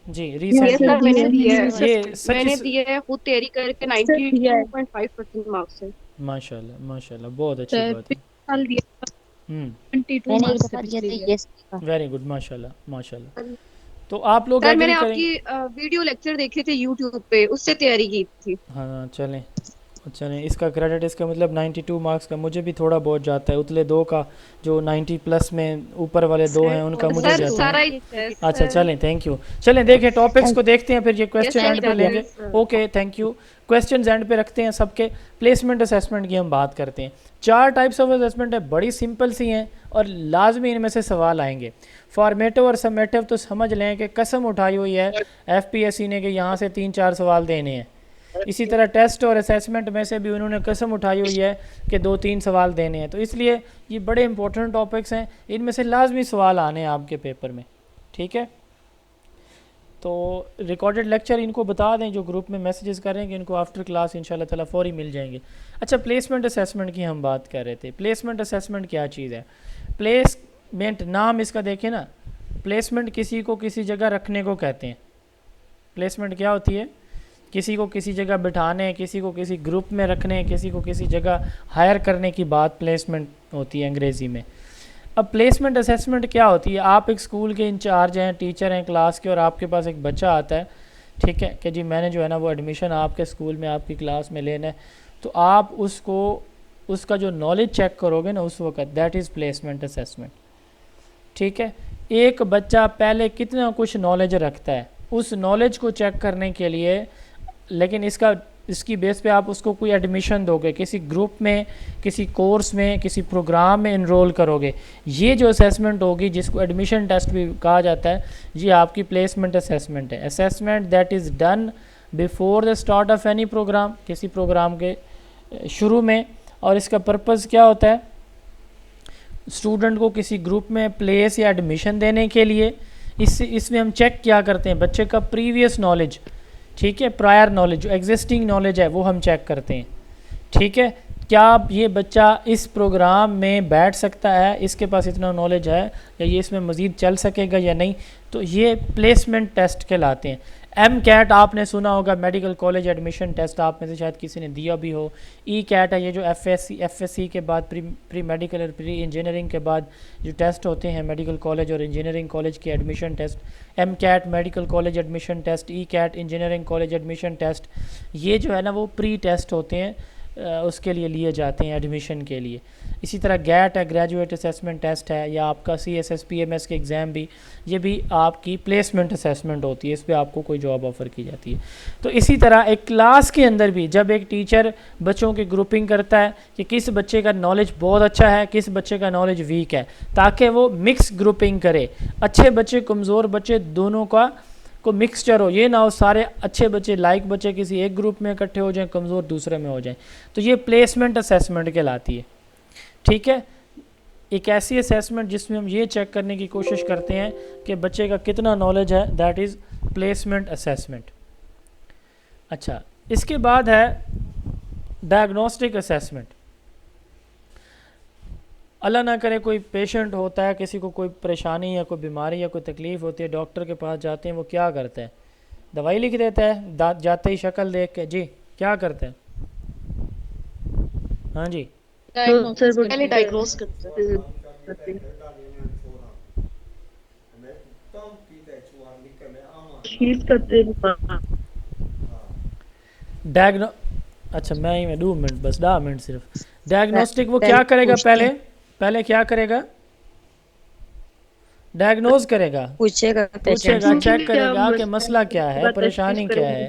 जी यस रिसेंटली सर मैंने दिया है। ये सच मैंने दिया है खुद तैयारी करके 92.5% मार्क्स है। माशाल्लाह माशाल्लाह, बहुत अच्छी सर बात है। साल दिया हम्म, 22 मैंने एक मार्क्स दफा से दिया पिछले था ईयर। यस का। वेरी गुड, माशाल्लाह माशाल्लाह। तो आप लोग सर एग्री मैंने करेंगे? आपकी वीडियो लेक्चर देखे थे यूट्यूब पे, उससे तैयारी की थी। हाँ चलें, चलें, इसका क्रेडिट, इसका मतलब 92 मार्क्स का मुझे भी थोड़ा बहुत जाता है, उतले 2 का जो 90 प्लस में ऊपर वाले 2 हैं उनका मुझे सर जाता सारा है। ही है। अच्छा चलें, थैंक यू। चलें देखें टॉपिक्स को देखते हैं, फिर ये क्वेश्चन Yes, एंड पे sir. लेंगे। Yes, sir. Okay thank you. Question and पे रखते हैं सबके। प्लेसमेंट असेसमेंट की हम बात करते हैं। 4 टाइप्स ऑफ असेसमेंट है, बड़ी सिंपल सी हैं और लाजमी इनमें से सवाल आएंगे। फॉर्मेटिव और सबमेटिव तो समझ लें कि कसम उठाई हुई है एफपीएससी ने कि यहाँ से 3-4 सवाल देने हैं। इसी तरह टेस्ट और असेसमेंट में से भी उन्होंने कसम उठाई हुई है कि 2-3 सवाल देने हैं। तो इसलिए ये बड़े इंपॉर्टेंट टॉपिक्स हैं, इनमें से लाजमी सवाल आने हैं आपके पेपर में, ठीक है। तो रिकॉर्डेड लेक्चर इनको बता दें जो ग्रुप में मैसेजेस कर रहे हैं कि इनको आफ्टर क्लास इंशाल्लाह ताला फौरी मिल जाएंगे। अच्छा, प्लेसमेंट असेसमेंट की हम बात कर रहे थे। प्लेसमेंट असेसमेंट क्या चीज़ है? प्लेसमेंट, नाम इसका देखें ना, प्लेसमेंट किसी को किसी जगह रखने को कहते हैं। प्लेसमेंट क्या होती है? किसी को किसी जगह बिठाने, किसी को किसी ग्रुप में रखने, किसी को किसी जगह हायर करने की बात प्लेसमेंट होती है अंग्रेज़ी में। अब प्लेसमेंट असेसमेंट क्या होती है? आप एक स्कूल के इंचार्ज हैं, टीचर हैं क्लास के, और आपके पास एक बच्चा आता है, ठीक है, कि जी मैंने जो है ना वो एडमिशन आपके स्कूल में आपकी क्लास में लेना है, तो आप उसको उसका जो नॉलेज चेक करोगे ना उस वक्त, दैट इज़ प्लेसमेंट असेसमेंट, ठीक है। एक बच्चा पहले कितना कुछ नॉलेज रखता है, उस नॉलेज को चेक करने के लिए, लेकिन इसकी बेस पे आप उसको कोई एडमिशन दोगे, किसी ग्रुप में, किसी कोर्स में, किसी प्रोग्राम में इनरोल करोगे, ये जो असेसमेंट होगी जिसको एडमिशन टेस्ट भी कहा जाता है, ये आपकी प्लेसमेंट असेसमेंट है। Assessment that is done before the start of any program, किसी प्रोग्राम के शुरू में। और इसका पर्पज़ क्या होता है? स्टूडेंट को किसी ग्रुप में प्लेस या एडमिशन देने के लिए। इसमें हम चेक क्या करते हैं? बच्चे का प्रीवियस नॉलेज, ठीक है, प्रायर नॉलेज, जो एग्जिस्टिंग नॉलेज है वो हम चेक करते हैं, ठीक है। क्या ये बच्चा इस प्रोग्राम में बैठ सकता है, इसके पास इतना नॉलेज है, या ये इसमें मज़ीद चल सकेगा या नहीं, तो ये प्लेसमेंट टेस्ट कहलाते हैं। MCAT आपने सुना होगा, मेडिकल कॉलेज एडमिशन टेस्ट, आप में से शायद किसी ने दिया भी हो। ECAT है ये जो FSC के बाद प्री मेडिकल और प्री इंजीनियरिंग के बाद जो टेस्ट होते हैं मेडिकल कॉलेज और इंजीनियरिंग कॉलेज के admission test. MCAT medical college admission test, ECAT engineering college admission test, ये जो है ना वो प्री टेस्ट होते हैं उसके लिए लिए जाते हैं एडमिशन के लिए। इसी तरह गैट है, ग्रेजुएट असेसमेंट टेस्ट है, या आपका CSS-PMS के एग्ज़ाम भी, ये भी आपकी प्लेसमेंट असेसमेंट होती है, इस पे आपको कोई जॉब ऑफ़र की जाती है। तो इसी तरह एक क्लास के अंदर भी जब एक टीचर बच्चों की ग्रुपिंग करता है कि किस बच्चे का नॉलेज बहुत अच्छा है, किस बच्चे का नॉलेज वीक है, ताकि वो मिक्स ग्रुपिंग करे, अच्छे बच्चे कमज़ोर बच्चे दोनों का को मिक्सचर हो, ये ना हो सारे अच्छे बच्चे लाइक बच्चे किसी एक ग्रुप में इकट्ठे हो जाएं, कमज़ोर दूसरे में हो जाएं। तो ये प्लेसमेंट असेसमेंट कहलाती है। ठीक है, एक ऐसी असेसमेंट जिसमें हम ये चेक करने की कोशिश करते हैं कि बच्चे का कितना नॉलेज है, दैट इज़ प्लेसमेंट असेसमेंट। अच्छा, इसके बाद है डायग्नोस्टिक असेसमेंट। अल्लाह ना करे कोई पेशेंट होता है, किसी को कोई परेशानी या कोई बीमारी या कोई तकलीफ़ होती है, डॉक्टर के पास जाते हैं, वो क्या करता है, दवाई लिख देता है जाते ही शक्ल देख के। जी क्या करते हैं? हाँ जी, पहले डायग्नोस करते हैं। डायग्नो अच्छा मैं 2 मिनट बस 10 मिनट सिर्फ। डायग्नोस्टिक वो क्या करेगा, पहले क्या करेगा? डायग्नोज करेगा, पूछेगा, चेक करेगा कि मसला क्या है, परेशानी क्या है।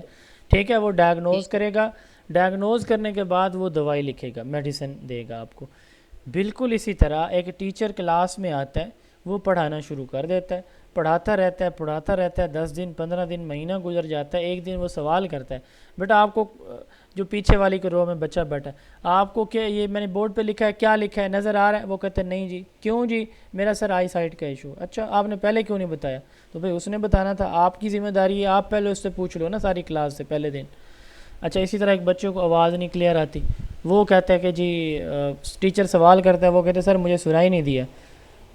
ठीक है, वो डायग्नोज करेगा, डायग्नोज करने के बाद वो दवाई लिखेगा, मेडिसिन देगा आपको। बिल्कुल इसी तरह एक टीचर क्लास में आता है, वो पढ़ाना शुरू कर देता है, पढ़ाता रहता है 10 दिन 15 दिन महीना गुजर जाता है। एक दिन वो सवाल करता है, बेटा आपको, जो पीछे वाली के रो में बच्चा बैठा है, आपको क्या ये मैंने बोर्ड पे लिखा है, क्या लिखा है, नज़र आ रहा है? वो कहते हैं नहीं जी। क्यों जी? मेरा सर आई साइट का इशू। अच्छा, आपने पहले क्यों नहीं बताया? तो भाई उसने बताना था, आपकी ज़िम्मेदारी है, आप पहले उससे पूछ लो ना सारी क्लास से पहले दिन। अच्छा, इसी तरह एक बच्चे को आवाज़ नहीं क्लियर आती, वो कहता है कि जी टीचर सवाल करता है, वो कहते हैं सर मुझे सुनाई नहीं दिया।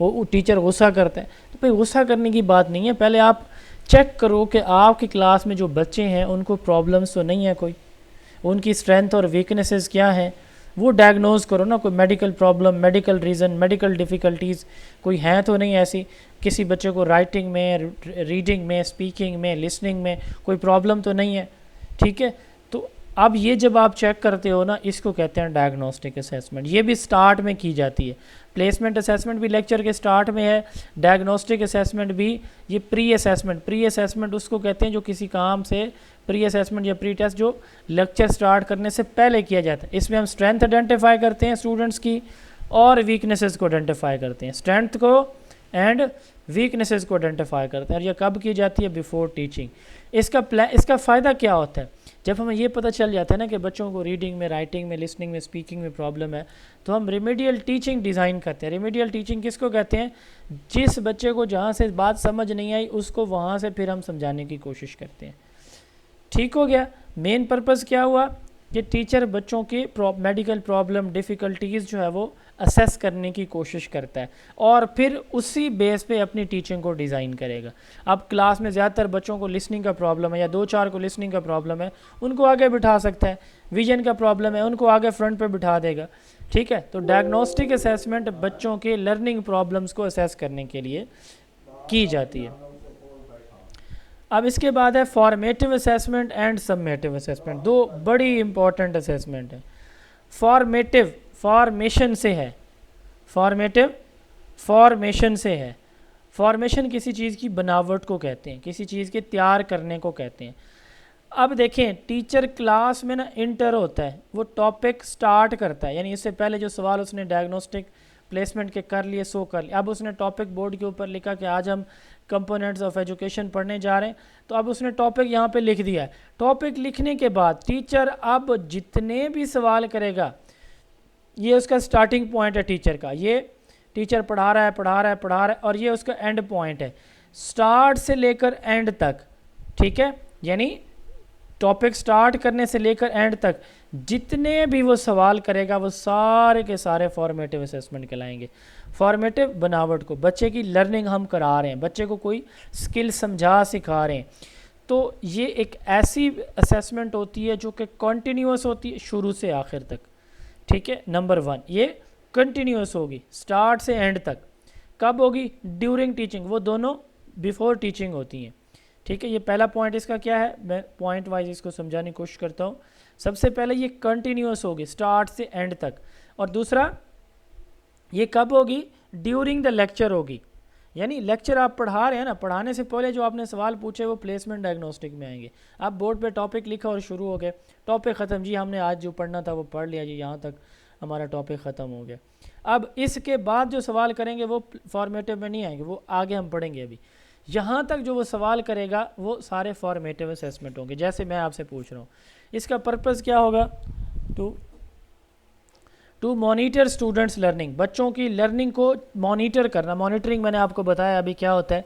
वो टीचर गुस्सा करता है। तो भाई गुस्सा करने की बात नहीं है, पहले आप चेक करो कि आपकी क्लास में जो बच्चे हैं उनको प्रॉब्लम्स तो नहीं है, कोई उनकी स्ट्रेंथ और वीकनेसेस क्या हैं, वो डायग्नोज करो ना। कोई medical problem, medical reason, medical difficulties कोई हैं तो नहीं ऐसी, किसी बच्चे को राइटिंग में, रीडिंग में, स्पीकिंग में, लिसनिंग में कोई प्रॉब्लम तो नहीं है। ठीक है, तो अब ये जब आप चेक करते हो ना, इसको कहते हैं डायग्नोस्टिक असेसमेंट। ये भी स्टार्ट में की जाती है। प्लेसमेंट असेसमेंट भी लेक्चर के स्टार्ट में है, डायग्नोस्टिक असेसमेंट भी। ये प्री असेसमेंट उसको कहते हैं जो किसी काम से प्री असेसमेंट या प्री टेस्ट जो लेक्चर स्टार्ट करने से पहले किया जाता है। इसमें हम स्ट्रेंथ आइडेंटिफाई करते हैं स्टूडेंट्स की और वीकनेसेस को आइडेंटिफाई करते हैं, स्ट्रेंथ को एंड वीकनेसेस को आइडेंटिफाई करते हैं। और ये कब की जाती है? Before teaching. इसका फ़ायदा क्या होता है? जब हमें ये पता चल जाता है ना कि बच्चों को रीडिंग में, राइटिंग में, लिसनिंग में, स्पीकिंग में प्रॉब्लम है, तो हम रिमेडियल टीचिंग डिज़ाइन करते हैं। रिमेडियल टीचिंग किसको कहते हैं? जिस बच्चे को जहाँ से बात समझ नहीं आई उसको वहाँ से फिर हम समझाने की कोशिश करते हैं। ठीक हो गया। मेन पर्पज़ क्या हुआ कि टीचर बच्चों के मेडिकल प्रॉब्लम, डिफ़िकल्टीज़ जो है वो असेस करने की कोशिश करता है और फिर उसी बेस पे अपनी टीचिंग को डिज़ाइन करेगा। अब क्लास में ज़्यादातर बच्चों को लिसनिंग का प्रॉब्लम है या 2-4 को लिसनिंग का प्रॉब्लम है, उनको आगे बिठा सकता है। विजन का प्रॉब्लम है, उनको आगे फ्रंट पे बिठा देगा। ठीक है, तो डायग्नोस्टिक असेसमेंट बच्चों के लर्निंग प्रॉब्लम्स को असेस करने के लिए की जाती है। अब इसके बाद है formative assessment and summative assessment. दो बड़ी इंपॉर्टेंट असेसमेंट है। फॉर्मेटिव फॉर्मेशन से है, फॉर्मेटिव फॉर्मेशन से है। फॉर्मेशन किसी चीज़ की बनावट को कहते हैं, किसी चीज़ के तैयार करने को कहते हैं। अब देखें, टीचर क्लास में ना इंटर होता है, वो टॉपिक स्टार्ट करता है, यानी इससे पहले जो सवाल उसने डायग्नोस्टिक प्लेसमेंट के कर लिए सो कर लिए। अब उसने टॉपिक बोर्ड के ऊपर लिखा कि आज हम कंपोनेंट्स ऑफ एजुकेशन पढ़ने जा रहे हैं, तो अब उसने टॉपिक यहाँ पे लिख दिया है। टॉपिक लिखने के बाद टीचर अब जितने भी सवाल करेगा, ये उसका स्टार्टिंग पॉइंट है टीचर का। ये टीचर पढ़ा रहा है और ये उसका एंड पॉइंट है, स्टार्ट से लेकर एंड तक। ठीक है, यानी टॉपिक स्टार्ट करने से लेकर एंड तक जितने भी वो सवाल करेगा वो सारे के सारे फॉर्मेटिव असेसमेंट कहलाएंगे। फॉर्मेटिव बनावट को, बच्चे की लर्निंग हम करा रहे हैं, बच्चे को कोई स्किल सिखा रहे हैं, तो ये एक ऐसी असेसमेंट होती है जो कि कॉन्टीन्यूअस होती है शुरू से आखिर तक। ठीक है, नंबर 1 ये कंटिन्यूस होगी स्टार्ट से एंड तक। कब होगी? ड्यूरिंग टीचिंग, वो दोनों बिफोर टीचिंग होती हैं। ठीक है, ये पहला पॉइंट इसका क्या है, मैं पॉइंट वाइज इसको समझाने की कोशिश करता हूँ। सबसे पहले ये कंटिन्यूस होगी स्टार्ट से एंड तक, और दूसरा ये कब होगी, ड्यूरिंग द लेक्चर होगी। यानी लेक्चर आप पढ़ा रहे हैं ना, पढ़ाने से पहले जो आपने सवाल पूछे वो प्लेसमेंट डायग्नोस्टिक में आएंगे। आप बोर्ड पे टॉपिक लिखा और शुरू हो गए, टॉपिक ख़त्म जी, हमने आज जो पढ़ना था वो पढ़ लिया जी, यहाँ तक हमारा टॉपिक ख़त्म हो गया। अब इसके बाद जो सवाल करेंगे वो फॉर्मेटिव में नहीं आएंगे, वो आगे हम पढ़ेंगे। अभी यहाँ तक जो वो सवाल करेगा वो सारे फॉर्मेटिव असेसमेंट होंगे, जैसे मैं आपसे पूछ रहा हूँ। इसका पर्पज़ क्या होगा, टू मॉनिटर स्टूडेंट्स लर्निंग, बच्चों की लर्निंग को मॉनिटर करना। मॉनिटरिंग मैंने आपको बताया अभी क्या होता है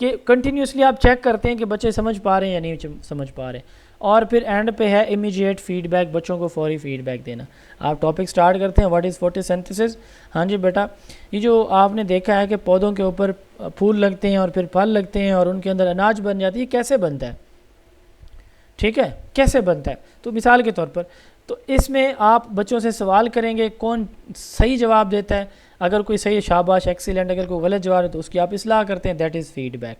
कि कंटिन्यूसली आप चेक करते हैं कि बच्चे समझ पा रहे हैं या नहीं समझ पा रहे, और फिर एंड पे है इमीडिएट फीडबैक, बच्चों को फौरी फीडबैक देना। आप टॉपिक स्टार्ट करते हैं, व्हाट इज़ फोटोसिंथेसिस। हाँ जी बेटा, ये जो आपने देखा है कि पौधों के ऊपर फूल लगते हैं और फिर फल लगते हैं और उनके अंदर अनाज बन जाती है, कैसे बनता है, ठीक है, कैसे बनता है। तो मिसाल के तौर पर, तो इसमें आप बच्चों से सवाल करेंगे, कौन सही जवाब देता है, अगर कोई सही है शाबाश एक्सीलेंट, अगर कोई गलत जवाब है तो उसकी आप इस्लाह करते हैं, दैट इज़ फीडबैक।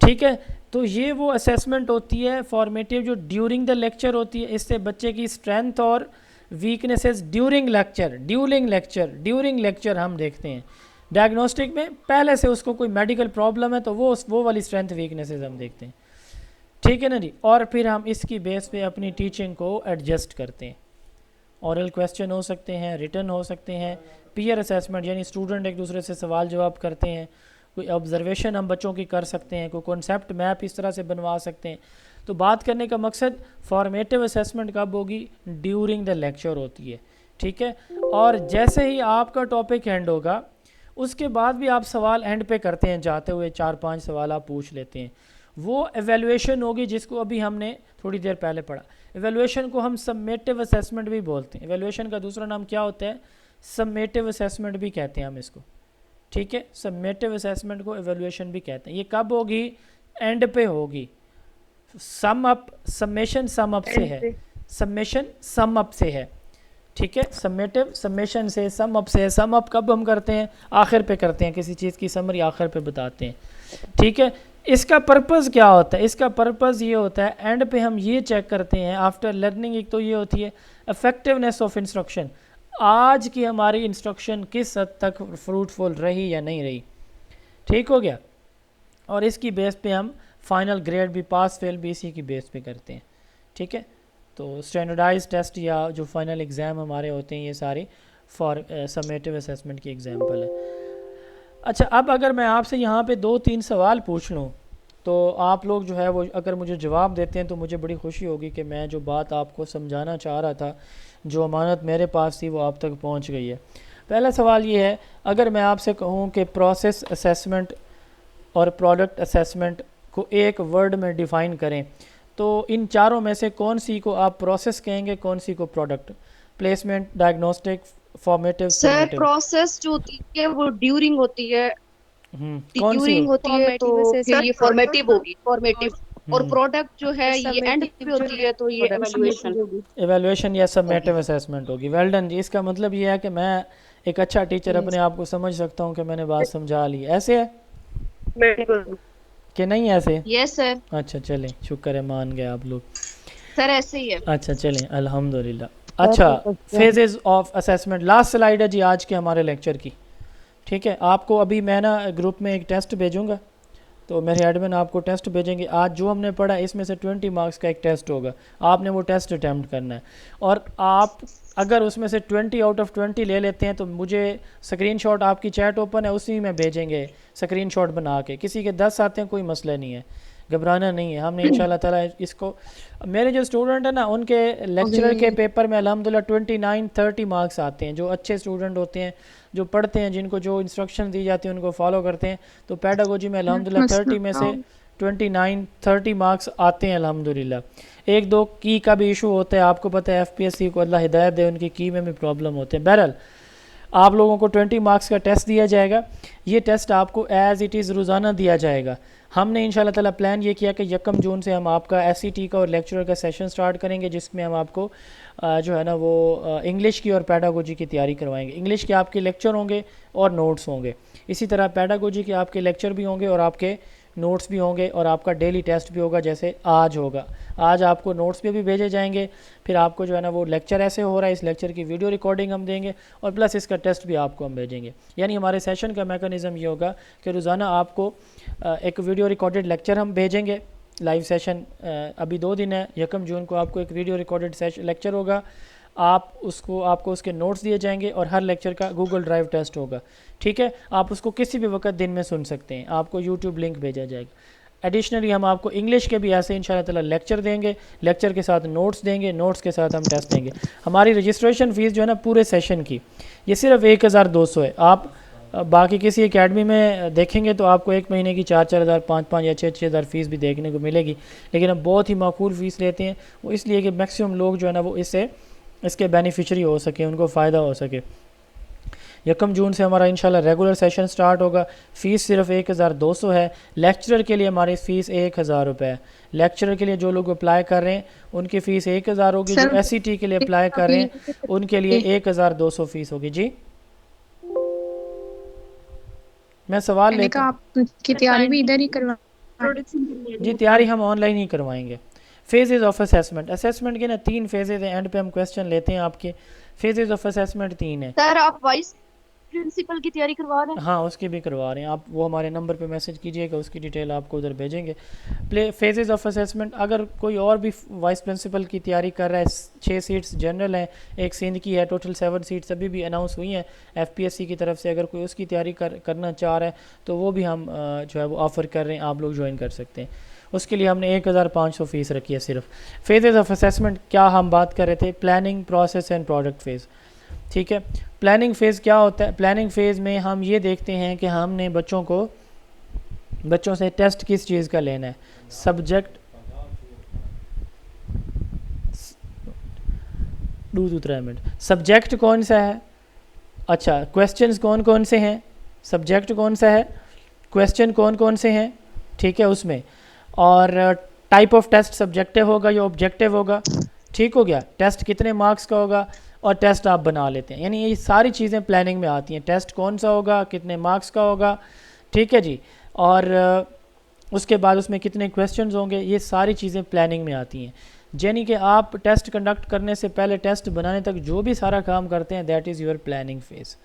ठीक है, तो ये वो असेसमेंट होती है फॉर्मेटिव जो ड्यूरिंग द लेक्चर होती है। इससे बच्चे की स्ट्रेंथ और वीकनेसेस ड्यूरिंग लेक्चर हम देखते हैं। डायग्नोस्टिक में पहले से उसको कोई मेडिकल प्रॉब्लम है तो वो वाली स्ट्रेंथ वीकनेसेस हम देखते हैं, ठीक है ना जी। और फिर हम इसकी बेस पे अपनी टीचिंग को एडजस्ट करते हैं। ऑरल क्वेश्चन हो सकते हैं, रिटन हो सकते हैं, पीयर असेसमेंट यानी स्टूडेंट एक दूसरे से सवाल जवाब करते हैं, कोई ऑब्जर्वेशन हम बच्चों की कर सकते हैं, कोई कॉन्सेप्ट मैप इस तरह से बनवा सकते हैं। तो बात करने का मकसद फॉर्मेटिव असेसमेंट कब होगी, ड्यूरिंग द लेक्चर होती है, ठीक है। और जैसे ही आपका टॉपिक एंड होगा उसके बाद भी आप सवाल एंड पे करते हैं, जाते हुए 4-5 सवाल आप पूछ लेते हैं। वो एवेलुएशन होगी जिसको अभी हमने थोड़ी देर पहले पढ़ा। एवेलुएशन को हम समेटिव असेसमेंट भी बोलते हैं। एवेलुएशन का दूसरा नाम क्या होता है, समेटिव असेसमेंट भी कहते हैं हम इसको, ठीक है। समेटिव असेसमेंट को एवेलुएशन भी कहते हैं। ये कब होगी, एंड पे होगी। Sum up, summation sum up से है, समेशन सम अप से है, ठीक है। समेटिव समेशन से, सम अप से है। सम अप कब हम करते हैं, आखिर पे करते हैं, किसी चीज़ की समरी आखिर पे बताते हैं, ठीक है। इसका पर्पज़ क्या होता है, इसका पर्पज़ ये होता है एंड पे हम ये चेक करते हैं आफ्टर लर्निंग। एक तो ये होती है इफेक्टिवनेस ऑफ इंस्ट्रक्शन, आज की हमारी इंस्ट्रक्शन किस हद तक फ्रूटफुल रही या नहीं रही, ठीक हो गया। और इसकी बेस पे हम फाइनल ग्रेड भी, पास फेल भी इसी की बेस पे करते हैं, ठीक है। तो स्टैंडर्डाइज टेस्ट या जो फाइनल एग्ज़ाम हमारे होते हैं ये सारे फॉर समेटिव असेसमेंट की एग्जांपल है। अच्छा, अब अगर मैं आपसे यहाँ पे 2-3 सवाल पूछ लूँ तो आप लोग जो है वो अगर मुझे जवाब देते हैं तो मुझे बड़ी खुशी होगी कि मैं जो बात आपको समझाना चाह रहा था, जो अमानत मेरे पास थी वो आप तक पहुँच गई है। पहला सवाल ये है, अगर मैं आपसे कहूँ कि प्रोसेस असेसमेंट और प्रोडक्ट असेसमेंट को एक वर्ड में डिफ़ाइन करें तो इन चारों में से कौन सी को आप प्रोसेस कहेंगे, कौन सी को product? Placement, diagnostic, formative, sir process जो होती है वो ड्यूरिंग होती है, कौन सी ड्यूरिंग होती है तो Formative फिर ये assessment, फॉर्मेटिव होगी, फॉर्मेटिव। और प्रोडक्ट जो है ये एंड Summative पे होती है तो ये एवेल्युएशन। एवेल्युएशन या समेटिव असेसमेंट होगी। वेल डन जी। इसका मतलब ये है कि मैं एक अच्छा टीचर अपने आप को समझ सकता हूँ कि मैंने बात समझा ली। ऐसे है कि नहीं ऐसे? Yes sir. अच्छा चलें, शुक्र है मान गए आप लोग। सर ऐसे ही है। अच्छा चलें, अल्हम्दुलिल्लाह। अच्छा, phases of assessment, last slide है जी आज के हमारे लेक्चर की, ठीक है। आपको अभी मैं ना ग्रुप में एक टेस्ट भेजूंगा, तो मेरे एडमिन आपको टेस्ट भेजेंगे। आज जो हमने पढ़ा इसमें से 20 मार्क्स का एक टेस्ट होगा, आपने वो टेस्ट अटैम्प्ट करना है। और आप अगर उसमें से 20 आउट ऑफ 20 ले लेते हैं तो मुझे स्क्रीनशॉट, आपकी चैट ओपन है उसी में भेजेंगे स्क्रीनशॉट बना के। किसी के 10 आते हैं कोई मसला नहीं है, घबराना नहीं है। हमने इंशाल्लाह ताला इसको, मेरे जो स्टूडेंट हैं ना उनके लेक्चरर के पेपर में अल्हम्दुलिल्लाह 29-30 मार्क्स आते हैं। जो अच्छे स्टूडेंट होते हैं, जो पढ़ते हैं, जिनको जो इंस्ट्रक्शन दी जाती है उनको फॉलो करते हैं, तो पेडागोजी में अल्हम्दुलिल्लाह 30 में से 29-30 मार्क्स आते हैं अल्हम्दुलिल्लाह। 1-2 की का भी इशू होता है, आपको पता है एफपीएससी को अल्लाह हिदायत दे, उनकी की में भी प्रॉब्लम होते हैं। बहरहाल आप लोगों को 20 मार्क्स का टेस्ट दिया जाएगा। ये टेस्ट आपको एज़ इट इज़ रोज़ाना दिया जाएगा। हमने इंशाल्लाह ताला प्लान ये किया कि 1 जून से हम आपका एसईटी का और लेक्चरर का सेशन स्टार्ट करेंगे, जिसमें हम आपको जो है ना वो इंग्लिश की और पैडागोजी की तैयारी करवाएंगे। इंग्लिश के आपके लेक्चर होंगे और नोट्स होंगे, इसी तरह पैडागोजी के आपके लेक्चर भी होंगे और आपके नोट्स भी होंगे और आपका डेली टेस्ट भी होगा, जैसे आज होगा। आज आपको नोट्स भी भेजे जाएंगे, फिर आपको जो है ना वो लेक्चर ऐसे हो रहा है, इस लेक्चर की वीडियो रिकॉर्डिंग हम देंगे और प्लस इसका टेस्ट भी आपको हम भेजेंगे। यानी हमारे सेशन का मैकेनिज़्म ये होगा कि रोज़ाना आपको एक वीडियो रिकॉर्डेड लेक्चर हम भेजेंगे, लाइव सेशन। अभी 2 दिन है, 1 जून को आपको एक वीडियो रिकॉर्डेड लेक्चर होगा, आपको उसके नोट्स दिए जाएंगे और हर लेक्चर का गूगल ड्राइव टेस्ट होगा। ठीक है, आप उसको किसी भी वक्त दिन में सुन सकते हैं, आपको यूट्यूब लिंक भेजा जाएगा। एडिशनली हम आपको इंग्लिश के भी ऐसे इंशाल्लाह ताला लेक्चर देंगे, लेक्चर के साथ नोट्स देंगे, नोट्स के साथ हम टेस्ट देंगे। हमारी रजिस्ट्रेशन फ़ीस जो है ना पूरे सेशन की, ये सिर्फ 1200 है। आप बाकी किसी एकेडमी में देखेंगे तो आपको एक महीने की 4-4 हज़ार, 5-5 या 6-6 हज़ार फ़ीस भी देखने को मिलेगी, लेकिन हम बहुत ही माकूल फ़ीस लेते हैं। वो इसलिए कि मैक्सिमम लोग जो है ना वो इसके बेनिफिशरी हो सके, उनको फ़ायदा हो सके। 1 जून से हमारा इंशाल्लाह रेगुलर सेशन स्टार्ट होगा। फ़ीस सिर्फ 1200 है। लेक्चरर के लिए हमारी फ़ीस 1000 रुपये है। लेक्चरर के लिए जो लोग अप्लाई कर रहे हैं उनकी फ़ीस 1000 होगी, जो SCT के लिए अप्लाई कर रहे हैं उनके लिए 1200 फ़ीस होगी। जी मैं सवाल लेता हूँ। आपकी तैयारी भी इधर ही करवा जी तैयारी हम ऑनलाइन ही करवाएंगे। फेजेज़ ऑफ असेसमेंट, असेसमेंट के ना 3 फेजेज़ हैं, एंड पे हम क्वेश्चन लेते हैं आपके। फेजेज़ ऑफ असेसमेंट 3 है। सर आप वाइस प्रिंसिपल की तैयारी करवा रहे हैं? हाँ उसकी भी करवा रहे हैं आप, वो हमारे नंबर पे मैसेज कीजिएगा, उसकी डिटेल आपको उधर भेजेंगे। फेजेज़ ऑफ असेसमेंट, अगर कोई और भी वाइस प्रिंसिपल की तैयारी कर रहा है, 6 सीट्स जनरल हैं, एक सिंध की है, टोटल 7 सीट्स अभी भी अनाउंस हुई हैं FPSC की तरफ से। अगर कोई उसकी तैयारी करना चाह रहा है तो वो भी हम जो है वो ऑफ़र कर रहे हैं, आप लोग ज्वाइन कर सकते हैं। उसके लिए हमने 1500 फ़ीस रखी है सिर्फ। फेजेज़ ऑफ असेसमेंट क्या हम बात कर रहे थे? Planning, process and product phase. ठीक है, प्लानिंग फ़ेज़ क्या होता है? प्लानिंग फ़ेज़ में हम ये देखते हैं कि हमने बच्चों से टेस्ट किस चीज़ का लेना है। Subject 2-3 minute. सब्जेक्ट कौन सा है? अच्छा, क्वेश्चंस कौन कौन से हैं? सब्जेक्ट कौन सा है, क्वेश्चन कौन कौन से हैं, ठीक है उसमें। और टाइप ऑफ टेस्ट सब्जेक्टिव होगा या ऑब्जेक्टिव होगा, ठीक हो गया। टेस्ट कितने मार्क्स का होगा और टेस्ट आप बना लेते हैं, यानी ये सारी चीज़ें प्लानिंग में आती हैं। टेस्ट कौन सा होगा, कितने मार्क्स का होगा, ठीक है जी। और उसके बाद उसमें कितने क्वेश्चंस होंगे, ये सारी चीज़ें प्लानिंग में आती हैं। यानी कि आप टेस्ट कंडक्ट करने से पहले टेस्ट बनाने तक जो भी सारा काम करते हैं that is your planning phase.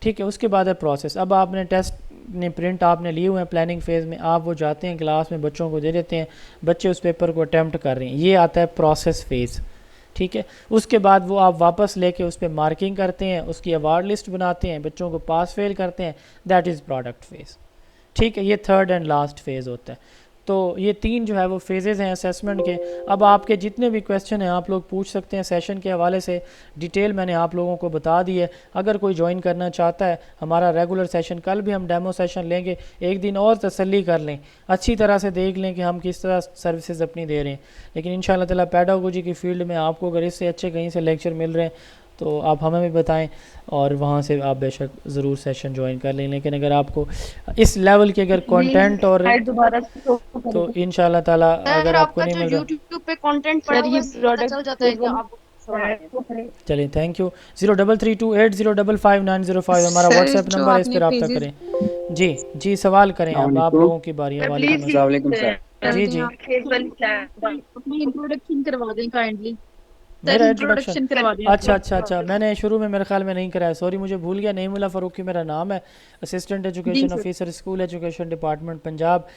ठीक है, उसके बाद है प्रोसेस। अब आपने टेस्ट ने प्रिंट आपने लिए हुए हैं प्लानिंग फेज़ में, आप वो जाते हैं क्लास में, बच्चों को दे देते हैं, बच्चे उस पेपर को अटैम्प्ट कर रहे हैं, ये आता है प्रोसेस फेज़। ठीक है, उसके बाद वो आप वापस लेके उस पर मार्किंग करते हैं, उसकी अवार्ड लिस्ट बनाते हैं, बच्चों को पास फेल करते हैं, दैट इज़ प्रोडक्ट फेज़। ठीक है, ये थर्ड एंड लास्ट फेज़ होता है। तो ये 3 जो है वो फेजेज़ हैं असेसमेंट के। अब आपके जितने भी क्वेश्चन हैं आप लोग पूछ सकते हैं सेशन के हवाले से, डिटेल मैंने आप लोगों को बता दी है। अगर कोई ज्वाइन करना चाहता है हमारा रेगुलर सेशन, कल भी हम डेमो सेशन लेंगे, एक दिन और तसल्ली कर लें, अच्छी तरह से देख लें कि हम किस तरह सर्विसेज अपनी दे रहे हैं। लेकिन इंशाल्लाह ताला पेडागोजी की फ़ील्ड में आपको अगर इससे अच्छे कहीं से लेक्चर मिल रहे हैं तो आप हमें भी बताएं और वहाँ से आप बेशक ज़रूर सेशन ज्वाइन कर लें। लेकिन अगर आपको इस लेवल के अगर कंटेंट और तो इंशाल्लाह ताला अगर आपको नहीं मिल रहा, YouTube पे कंटेंट पड़ा हुआ है, चल जाता है कि आप चलिए थैंक यू। 0328055905 हमारा व्हाट्सएप नंबर है, इस पर रब्ता करें। जी जी सवाल करें, अब आप लोगों की बारी है। वालेकुम सर। जी जी अपनी इंट्रोडक्शन करवा दें काइंडली। मेरा इंट्रोडक्शन करवा दें। अच्छा, मैंने शुरू में मेरे ख्याल में नहीं कराया, सॉरी मुझे भूल गया। नईमुल्ला फ़ारूकी मेरा नाम है, assistant education officer school education department Punjab.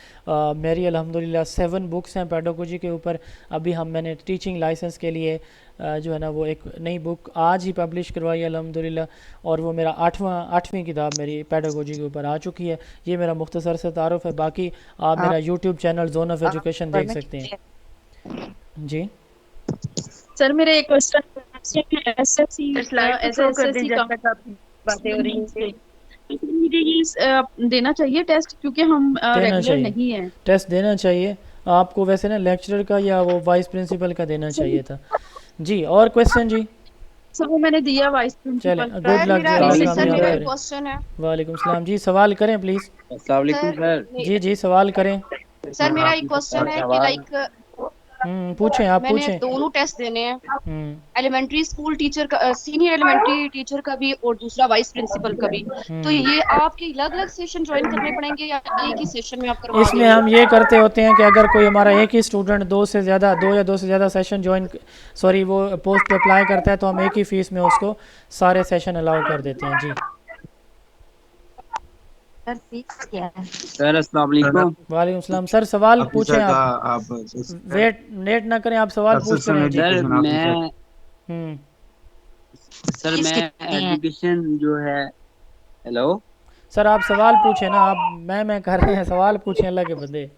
मेरी अल्हम्दुलिल्लाह 7 बुक्स हैं पेडागोजी के ऊपर। अभी मैंने टीचिंग लाइसेंस के लिए जो है ना वो एक नई बुक आज ही पब्लिश करवाई है अल्हम्दुलिल्लाह, और वो मेरा 8वीं किताब मेरी पेडागोजी के ऊपर आ चुकी है। ये मेरा मुख्तसर से तारुफ है। बाकी आप मेरा YouTube channel zone of education देख सकते हैं। जी सर मेरा एक क्वेश्चन एसएससी का बातें हो रही हैं, मुझे ये देना चाहिए टेस्ट क्योंकि हम रेगुलर नहीं हैं। टेस्ट देना चाहिए आपको, वैसे ना लेक्चरर का या वो वाइस प्रिंसिपल का देना चाहिए था। जी और क्वेश्चन जी? सर वो मैंने दिया वाइस प्रिंसिपल। चलें गुड लक जी। मेरा एक क्वेश्चन है। वालेकुम सलाम जी, सवाल करें प्लीज। अस्सलाम वालेकुम सर। जी जी सवाल करें। सर मेरा एक क्वेश्चन है कि लाइक पूछें आप मैंने पूछें। दोनों टेस्ट देने हैं, हम्म एलिमेंट्री स्कूल टीचर का, सीनियर एलिमेंट्री टीचर का भी और दूसरा वाइस प्रिंसिपल का भी। तो हम्म ये आपके अलग अलग सेशन ज्वाइन करने पड़ेंगे या एक ही सेशन में आप करवा इसमें देंगे? हम ये करते होते हैं कि अगर कोई हमारा एक ही स्टूडेंट दो या दो से ज़्यादा सेशन वो पोस्ट पे अप्लाई करता है, तो हम एक ही फीस में उसको सारे सेशन अलाउ कर देते हैं जी। सर अस्सलाम वालेकुम। वालेकुम सलाम। सर सवाल पूछें ऑफिसर का आप, आप वेट ना करें, आप सवाल पूछते रहें जी। Sir education officer. मैं हम्म सर मैं एजुकेशन जो है, हेलो सर आप सवाल पूछें ना, आप मैं कर रहे हैं, सवाल पूछें अल्लाह के बंदे।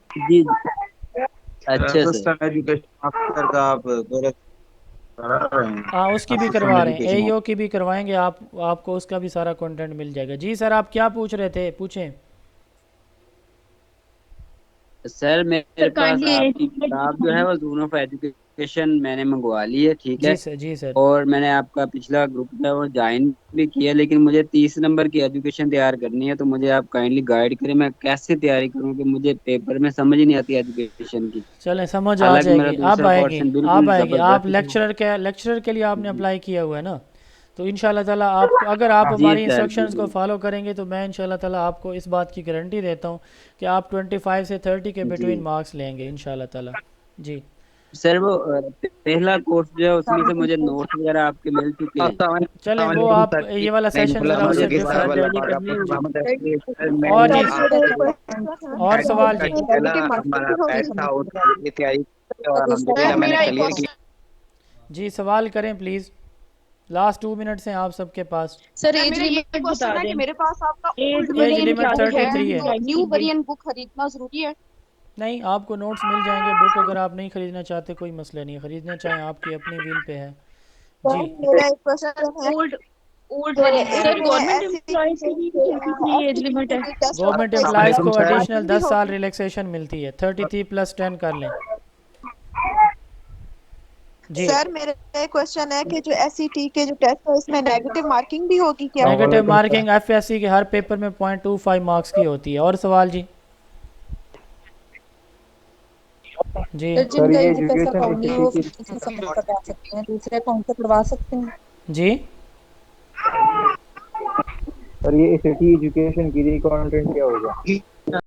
जी अच्छा सर। असिस्टेंट एजुकेशन ऑफिसर का आप दौरा करा रहे हैं? हाँ उसकी भी असिस्टेंट करवा रहे हैं, एजुकेशन एईओ की भी करवाएंगे, आपको उसका भी सारा कंटेंट मिल जाएगा जी। सर आप क्या पूछ रहे थे, पूछें। सर मेरे पास kindly आपकी किताब जो है वो जोन ऑफ एजुकेशन मैंने मंगवा ली है, ठीक है। जी सर। और मैंने आपका पिछला ग्रुप है वो ज्वाइन भी किया, लेकिन मुझे 30 नंबर की एजुकेशन तैयार करनी है, तो मुझे आप काइंडली गाइड करें मैं कैसे तैयारी करूं, कि मुझे पेपर में समझ ही नहीं आती एजुकेशन की। चलें समझ आ हालांकि मेरा जाएगी, अब दूसरा आएगी पोर्शन बिल्कुल आप जबरदस्त है। लेक्चरर के लिए आपने अप्लाई किया हुआ है ना, तो इंशाल्लाह ताला आप अगर आप जी हमारी सर इंस्ट्रक्शंस को बिल्कुल। फॉलो करेंगे तो मैं इंशाल्लाह ताला आपको इस बात की गारंटी देता हूँ कि आप 25 से 30 के जी बिटवीन मार्क्स लेंगे इंशाल्लाह ताला जी। सर वो पहला कोर्स जो है उसमें से मुझे नोट्स वगैरह आपके मिल चुके हैं। चलें वो आप ये वाला सेशन ज़रा अब मुझे उससे रिसर्च डिफरेंट। स्टडी करनी होगी। और जी और सवाल जी। सर मेरा एक क्वेश्चन, जी सवाल करें प्लीज़, लास्ट 2 मिनट्स हैं आप सबके पास। सर सर एज मेरा ये लिमिट क्वेश्चन बता है कि दें। मेरे पास आपका age old age variant limit book 33 है, है। तो न्यू वेरिएंट बुक खरीदना जरूरी है? नहीं आपको नोट्स मिल जाएंगे, बुक अगर आप नहीं खरीदना चाहते कोई मसला नहीं है, खरीदना चाहें आपकी अपनी व्हील पे है जी। मेरा एक क्वेश्चन है ओल्ड ओल्ड वाली बुक सर है। गवर्नमेंट एम्प्लॉयज के लिए 33 एज लिमिट है। गवर्नमेंट एम्प्लॉयज़ को एडिशनल 10 साल रिलैक्सेशन मिलती है, 33 + 10 कर लें जी। सर मेरा एक क्वेश्चन है कि जो एसईटी के जो टेस्ट है उसमें नेगेटिव मार्किंग भी होगी क्या? नेगेटिव मार्किंग एफएससी के हर पेपर में 0.25 मार्क्स की होती है। और सवाल जी। जी सर जिनका एजुकेशन अकाउंट नहीं हो किसी से करवा सकते हैं, दूसरे अकाउंट से करवा सकते हैं। जी और ये एसईटी एजुकेशन की कंटेंट क्या होगा?